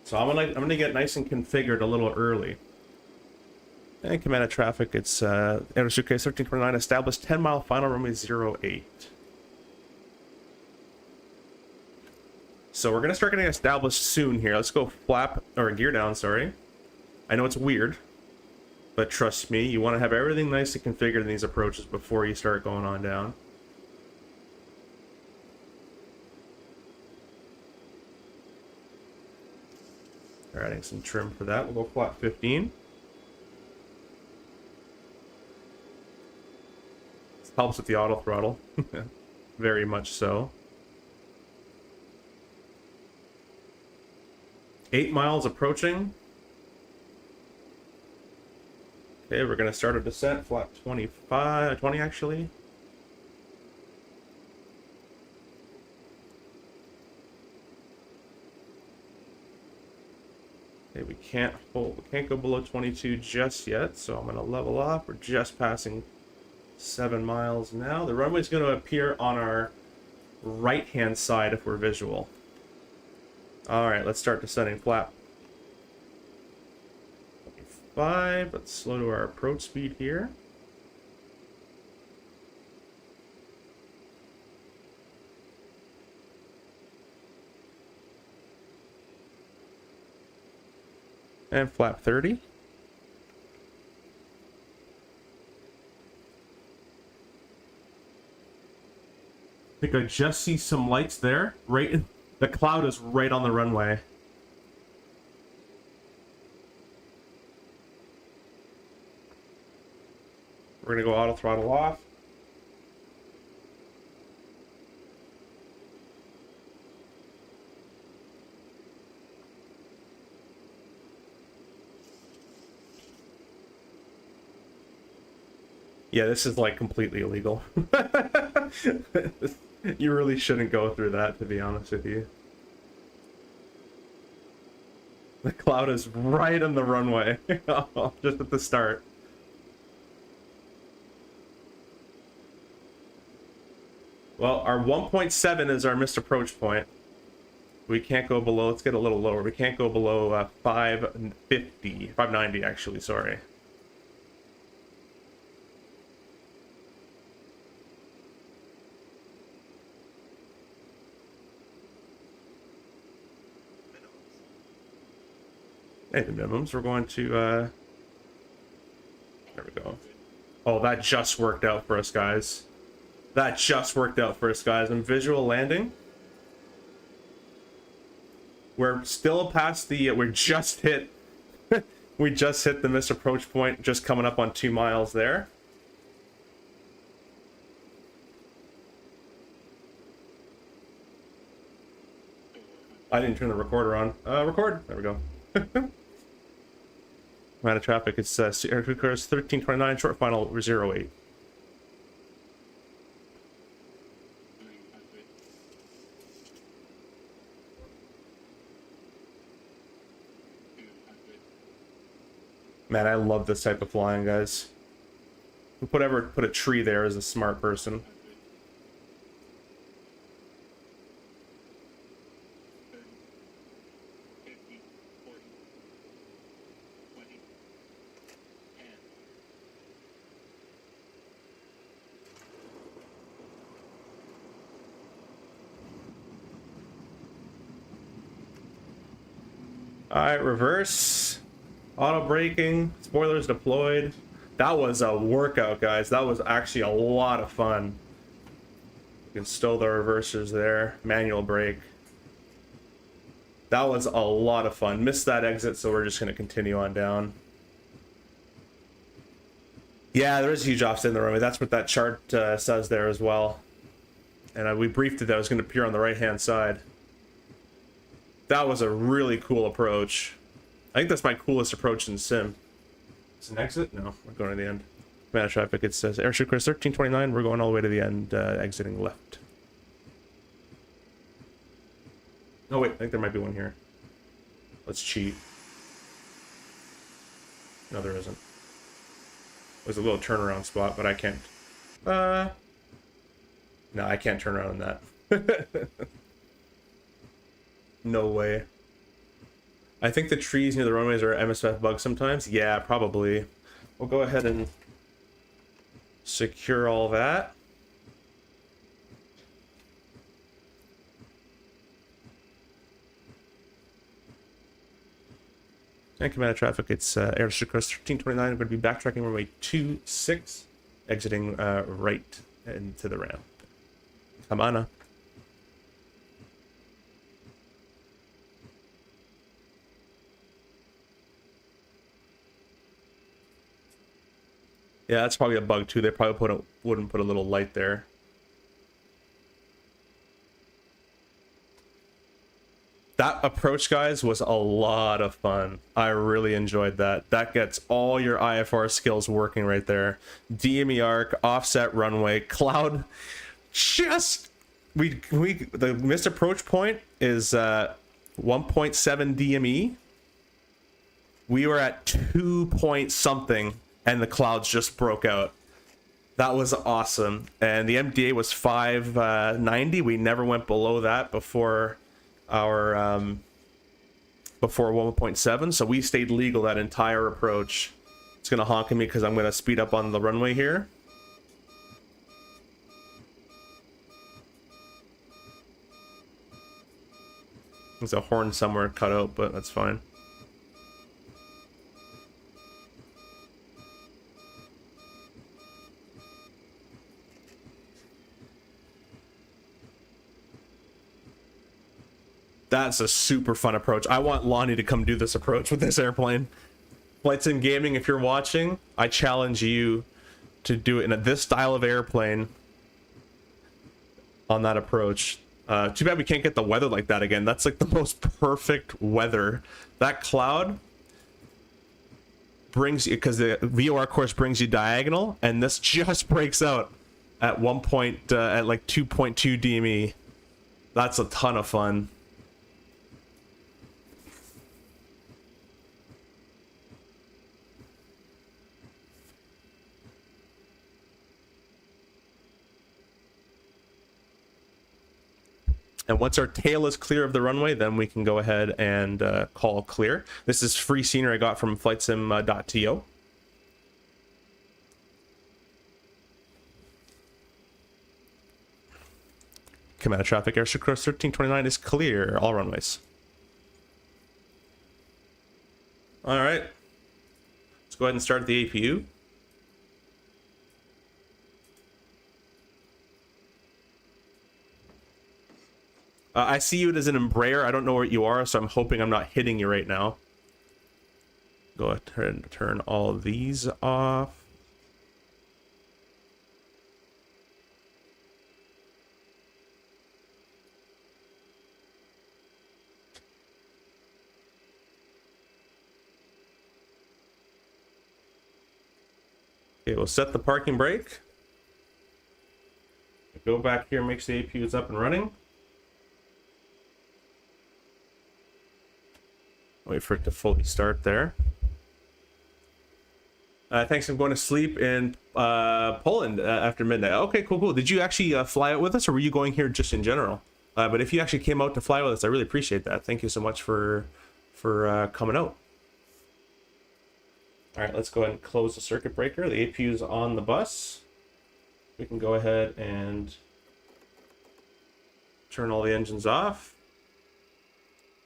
So I'm gonna get nice and configured a little early. And command of traffic, it's AeroSucre 1329, established 10-mile final runway 08. So we're gonna start getting established soon here. Let's go flap, or gear down, sorry. I know it's weird, but trust me, you want to have everything nicely configured in these approaches before you start going on down. They're adding some trim for that. We'll go flap 15. This helps with the auto throttle. Very much so. 8 miles approaching. Okay, we're going to start a descent, flap 20 actually. Okay, we can't go below 22 just yet, so I'm going to level off. We're just passing 7 miles now. The runway's going to appear on our right-hand side if we're visual. All right, let's start descending flap. 5. Let's slow to our approach speed here. And flap 30. I think I just see some lights there. The cloud is right on the runway. We're gonna go auto throttle off. Yeah, this is like completely illegal. You really shouldn't go through that, to be honest with you. The cloud is right on the runway, just at the start. Well, our 1.7 is our missed approach point. We can't go below, let's get a little lower. We can't go below 590 actually, sorry. Hey, the minimums, we're going to, there we go. Oh, that just worked out for us, guys. That just worked out for us, guys. And visual landing. We're still past the, we just hit the missed approach point, just coming up on 2 miles there. I didn't turn the recorder on. Record. There we go. Amount of traffic is AeroSucre 1329, short final 08. Man, I love this type of flying, guys. Whoever put a tree there is a smart person. Alright, reverse. Auto braking. Spoilers deployed. That was a workout, guys. That was actually a lot of fun. You can stow the reversers there. Manual brake. That was a lot of fun. Missed that exit, so we're just going to continue on down. Yeah, there is a huge offset in the runway. That's what that chart says there as well. And we briefed it that it was going to appear on the right-hand side. That was a really cool approach. I think that's my coolest approach in Sim. It's an exit? No, we're going to the end. Man of traffic, it says AeroSucre 1329. We're going all the way to the end, exiting left. Oh wait, I think there might be one here. Let's cheat. No, there isn't. There's a little turnaround spot, but I can't. No, I can't turn around in that. No way. I think the trees near the runways are MSF bugs sometimes. Yeah, probably. We'll go ahead and secure all that. And command of traffic, it's AeroSucre 1329. I'm going to be backtracking runway 26, exiting right into the ramp. Come on. Yeah, that's probably a bug too. They probably wouldn't put a little light there. That approach, guys, was a lot of fun. I really enjoyed that. That gets all your IFR skills working right there. DME arc, offset runway, cloud. Just the missed approach point is 1.7 DME. We were at 2 point something, and the clouds just broke out. That was awesome. And the MDA was 590. We never went below that before our before 1.7, so we stayed legal that entire approach. It's gonna honk at me because I'm gonna speed up on the runway here. There's a horn somewhere cut out, but that's fine. That's a super fun approach. I want Lonnie to come do this approach with this airplane. Flight Sim Gaming, if you're watching, I challenge you to do it in this style of airplane on that approach. Too bad we can't get the weather like that again. That's like the most perfect weather. That cloud brings you, because the VOR course brings you diagonal, and this just breaks out at one point, at like 2.2 DME. That's a ton of fun. And once our tail is clear of the runway, then we can go ahead and call clear. This is free scenery I got from flightsim.to. Command of traffic, AeroSucre 1329 is clear, all runways. All right, let's go ahead and start the APU. I see you as an Embraer. I don't know where you are, so I'm hoping I'm not hitting you right now. Go ahead and turn all of these off. Okay, we'll set the parking brake. Go back here, make sure the APU is up and running. Wait for it to fully start there. Thanks, I'm going to sleep in Poland after midnight. Okay, cool. Did you actually fly out with us, or were you going here just in general? But if you actually came out to fly with us, I really appreciate that. Thank you so much for coming out. All right, let's go ahead and close the circuit breaker. The APU is on the bus. We can go ahead and turn all the engines off.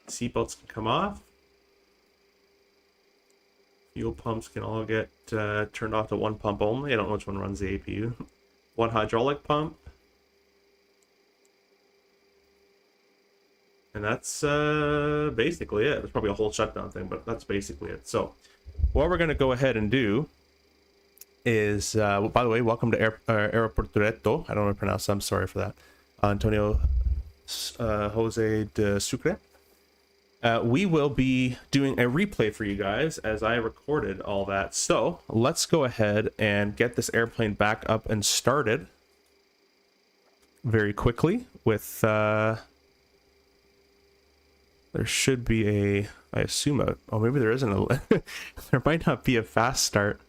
Seatbelts can come off. Fuel pumps can all get turned off to one pump only. I don't know which one runs the APU. One hydraulic pump. And that's basically it. There's probably a whole shutdown thing, but that's basically it. So what we're going to go ahead and do is, by the way, welcome to Aeroportureto. I don't want to pronounce that. I'm sorry for that. Antonio Jose de Sucre. we will be doing a replay for you guys as I recorded all that. So let's go ahead and get this airplane back up and started very quickly with, there should be a, I assume a, oh, maybe there isn't a, there might not be a fast start.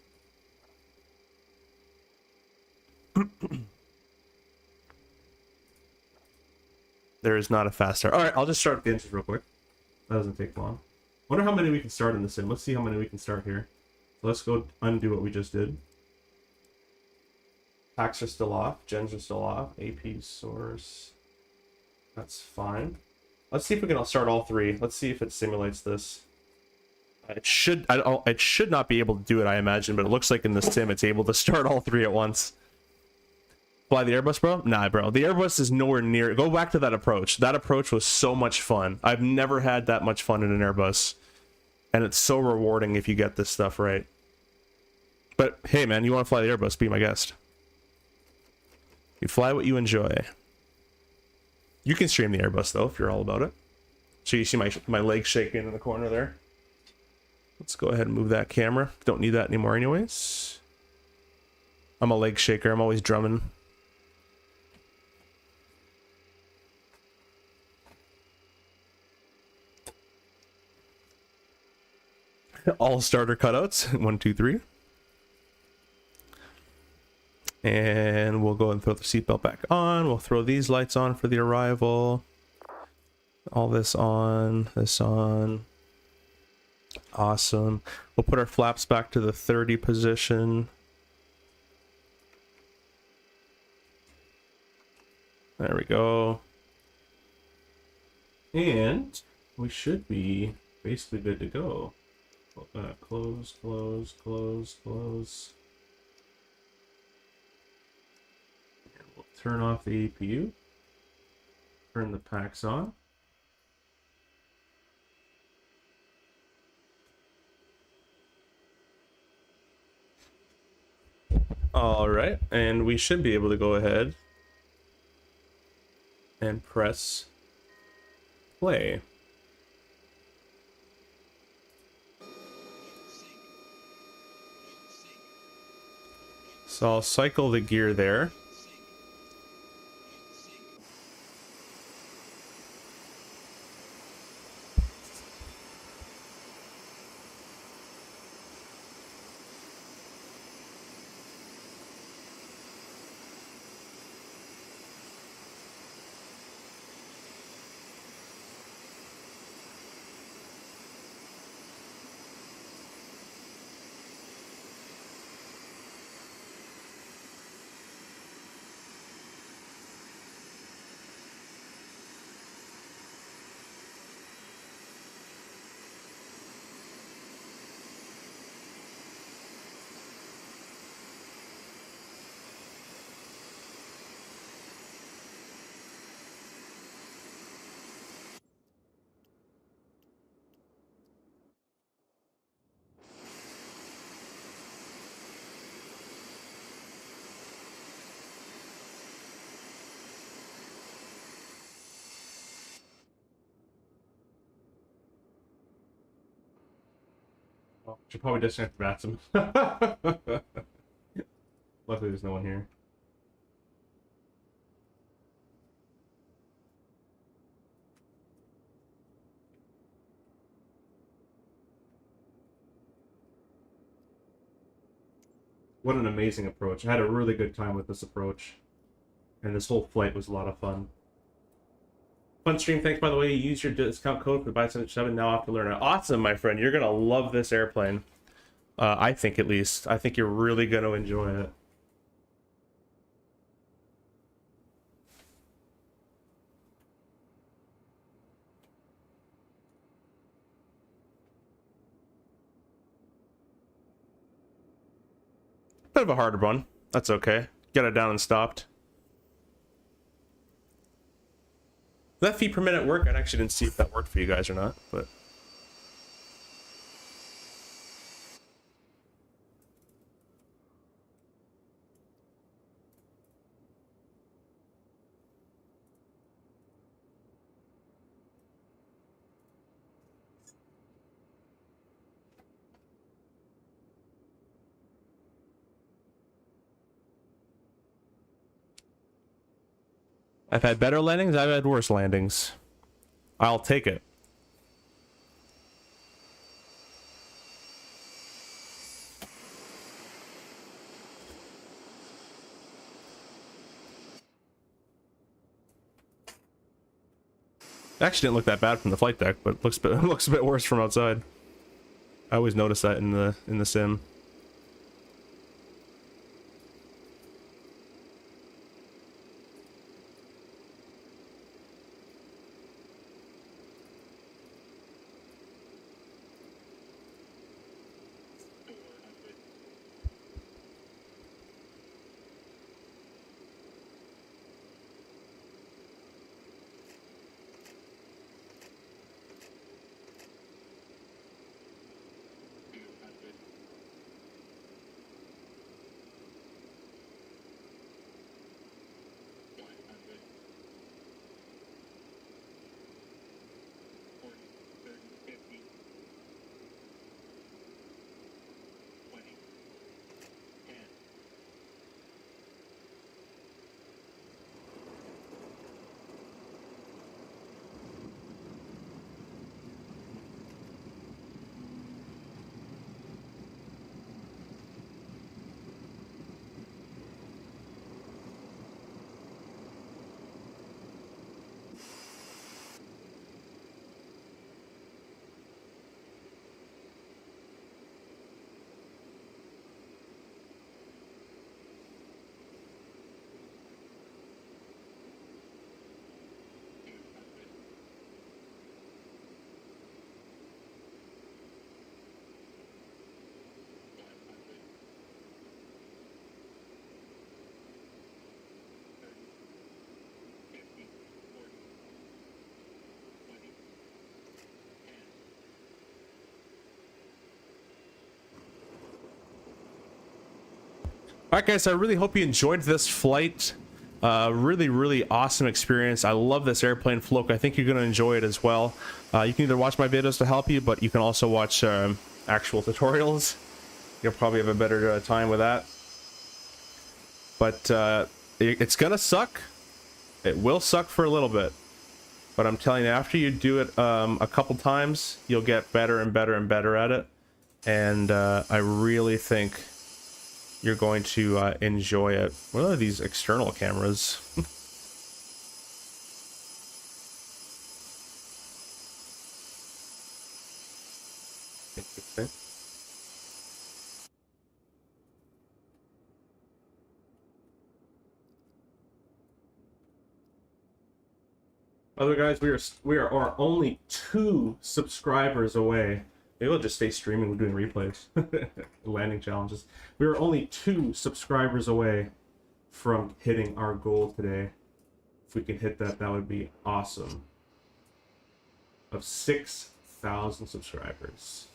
There is not a fast start. All right, I'll just start the engines real quick. That doesn't take long. Wonder how many we can start in the sim. Let's see how many we can start here. So let's go undo what we just did. Packs are still off. Gens are still off. AP source. That's fine. Let's see if we can start all three. Let's see if it simulates this. It should. It should not be able to do it, I imagine, but it looks like in the sim it's able to start all three at once. Fly the Airbus, bro? Nah, bro. The Airbus is nowhere near. Go back to that approach. That approach was so much fun. I've never had that much fun in an Airbus. And it's so rewarding if you get this stuff right. But, hey, man, you want to fly the Airbus, be my guest. You fly what you enjoy. You can stream the Airbus, though, if you're all about it. So you see my legs shaking in the corner there. Let's go ahead and move that camera. Don't need that anymore anyways. I'm a leg shaker. I'm always drumming. All starter cutouts. 1, 2, 3. And we'll go and throw the seatbelt back on. We'll throw these lights on for the arrival. All this on. This on. Awesome. We'll put our flaps back to the 30 position. There we go. And we should be basically good to go. Close, close, close, close. And we'll turn off the APU. Turn the packs on. All right, and we should be able to go ahead and press play. So I'll cycle the gear there. Oh, should probably disconnect the bathroom. Luckily, there's no one here. What an amazing approach. I had a really good time with this approach. And this whole flight was a lot of fun. Fun stream, thanks by the way. Use your discount code for buy 7 now off to learn it. Awesome, my friend. You're gonna love this airplane. I think at least. I think you're really gonna enjoy it. Bit of a harder one. That's okay. Get it down and stopped. That feet per minute work? I actually didn't see if that worked for you guys or not, but I've had better landings, I've had worse landings. I'll take it. It actually didn't look that bad from the flight deck, but looks a bit worse from outside. I always notice that in the sim. Alright guys, I really hope you enjoyed this flight. Really awesome experience. I love this airplane, Floke. I think you're going to enjoy it as well. You can either watch my videos to help you, but you can also watch actual tutorials. You'll probably have a better time with that. But it's going to suck. It will suck for a little bit. But I'm telling you, after you do it a couple times, you'll get better and better and better at it. And I really think you're going to enjoy it. What are these external cameras? Okay. By the way, guys, we are only 2 subscribers away. Maybe we'll just stay streaming. We're doing replays, landing challenges. We were only 2 subscribers away from hitting our goal today. If we can hit that, that would be awesome. Of 6,000 subscribers.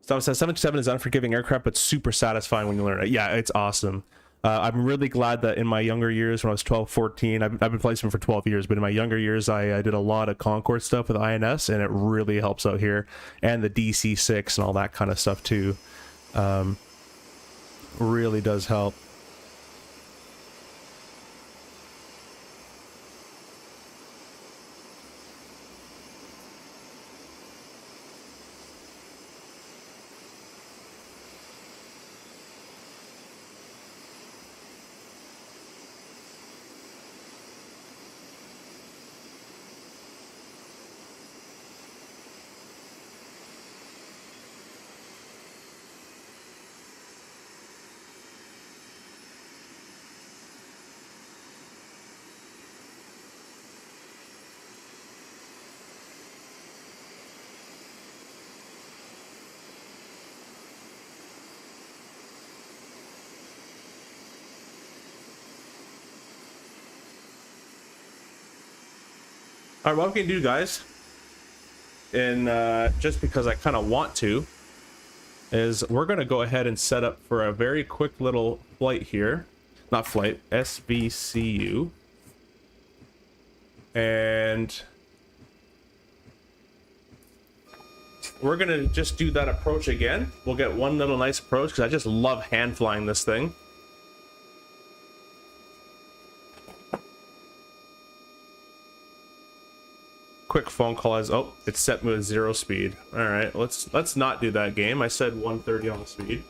Stuff says 727 is unforgiving aircraft, but super satisfying when you learn it. Yeah, it's awesome. I'm really glad that in my younger years, when I was 12, 14, I've been flight sim for 12 years, but in my younger years, I did a lot of Concorde stuff with INS, and it really helps out here. And the DC-6 and all that kind of stuff, too. Really does help. All right, what we can do, guys, and just because I kind of want to, is we're going to go ahead and set up for a very quick little flight here. Not flight, SVCU. And we're going to just do that approach again. We'll get one little nice approach because I just love hand flying this thing. Quick phone call as it's set me with 0 speed. All right, let's not do that game. I said 130 on the speed.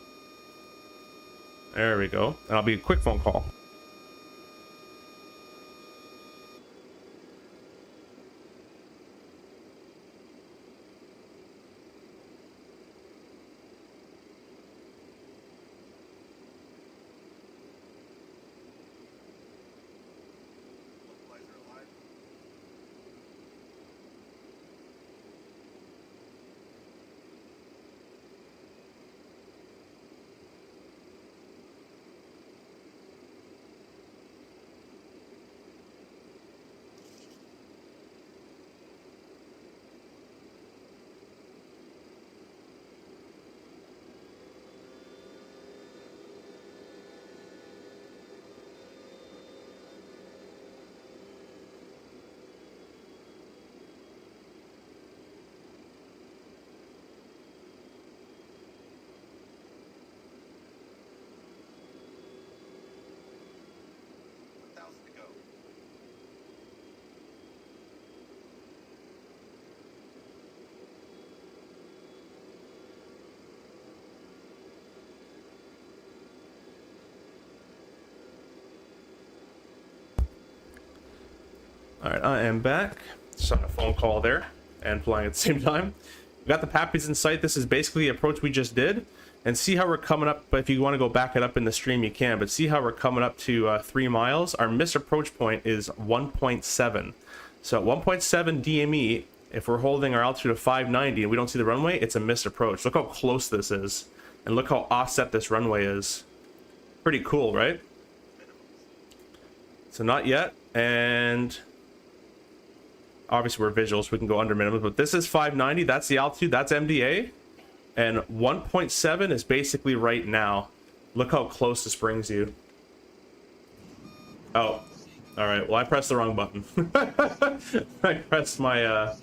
There we go. And I'll be a quick phone call. All right, I am back. Just on a phone call there and flying at the same time. We got the Pappies in sight. This is basically the approach we just did. And see how we're coming up. But if you want to go back it up in the stream, you can. But see how we're coming up to 3 miles. Our missed approach point is 1.7. So at 1.7 DME, if we're holding our altitude of 590 and we don't see the runway, it's a missed approach. Look how close this is. And look how offset this runway is. Pretty cool, right? So not yet. And obviously we're visual, so we can go under minimum, but this is 590. That's the altitude. That's MDA. And 1.7 is basically right now. Look how close this brings you. Oh, all right. Well, I pressed the wrong button. I pressed my,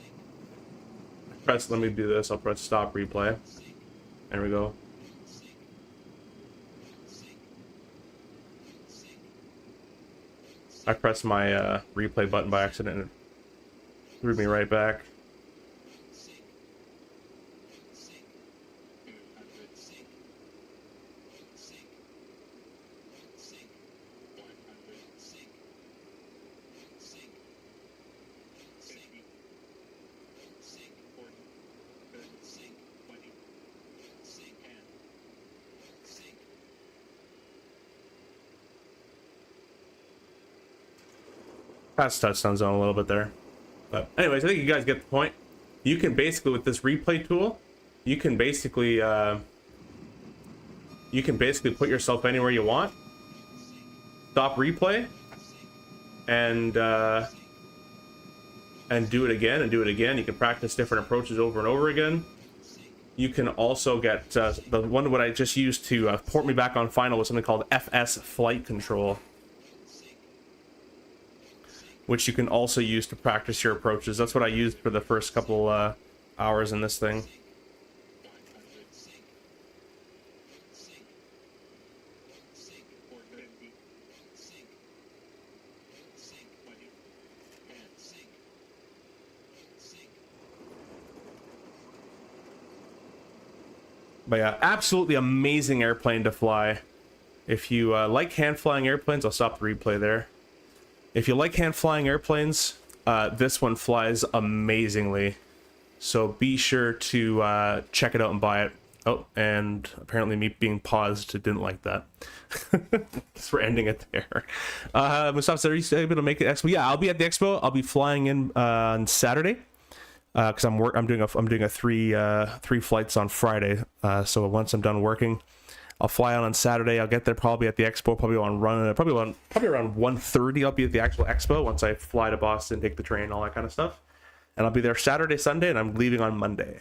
let me do this. I'll press stop replay. There we go. I pressed my replay button by accident and it threw me right back. Past touchdown zone a little bit there. But anyways, I think you guys get the point. You can basically, with this replay tool, you can basically put yourself anywhere you want. Stop replay and do it again and do it again. You can practice different approaches over and over again. You can also get the one what I just used to port me back on final was something called FS flight control, which you can also use to practice your approaches. That's what I used for the first couple hours in this thing. But yeah, absolutely amazing airplane to fly. If you like hand flying airplanes, I'll stop the replay there. If you like hand flying airplanes, this one flies amazingly. So be sure to check it out and buy it. Oh, and apparently me being paused didn't like that. So we're ending it there. Mustafa, are you able to make it Expo? Yeah, I'll be at the Expo. I'll be flying in on Saturday because I'm doing a three flights on Friday. So once I'm done working, I'll fly out on Saturday. I'll get there probably at the Expo, probably around 1:30. I'll be at the actual Expo once I fly to Boston, take the train, all that kind of stuff. And I'll be there Saturday, Sunday, and I'm leaving on Monday.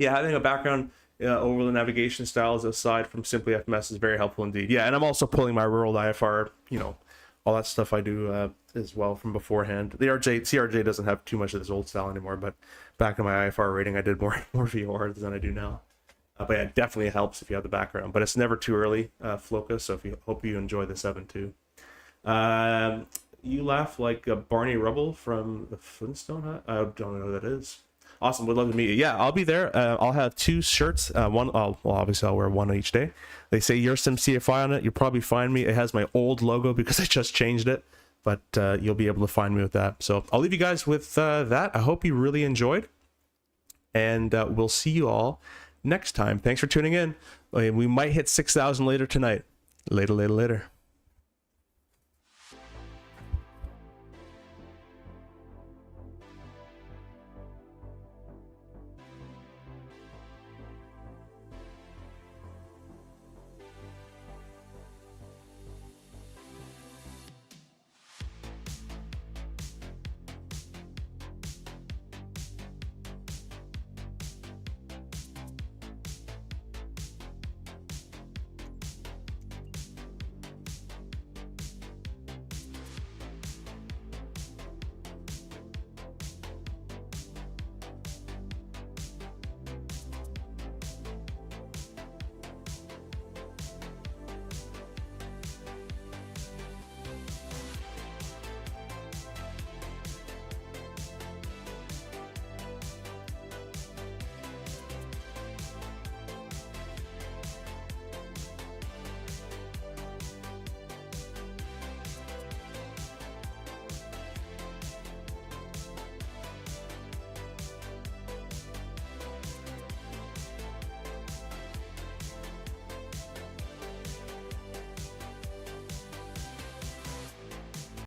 Yeah, having a background over the navigation styles aside from simply FMS is very helpful indeed. Yeah, and I'm also pulling my world IFR, you know, all that stuff I do as well from beforehand. The CRJ doesn't have too much of this old style anymore, but back in my IFR rating, I did more VOR than I do now. But yeah, it definitely helps if you have the background. But it's never too early, Floca. So if you hope you enjoy the 7.2. You laugh like a Barney Rubble from the Flintstone Hut. I don't know who that is. Awesome, would love to meet you. Yeah, I'll be there. I'll have 2 shirts. Well, obviously I'll wear one each day. They say Your Sim CFI on it. You'll probably find me. It has my old logo because I just changed it, but you'll be able to find me with that. So I'll leave you guys with that. I hope you really enjoyed, and we'll see you all next time. Thanks for tuning in. We might hit 6,000 later tonight. Later.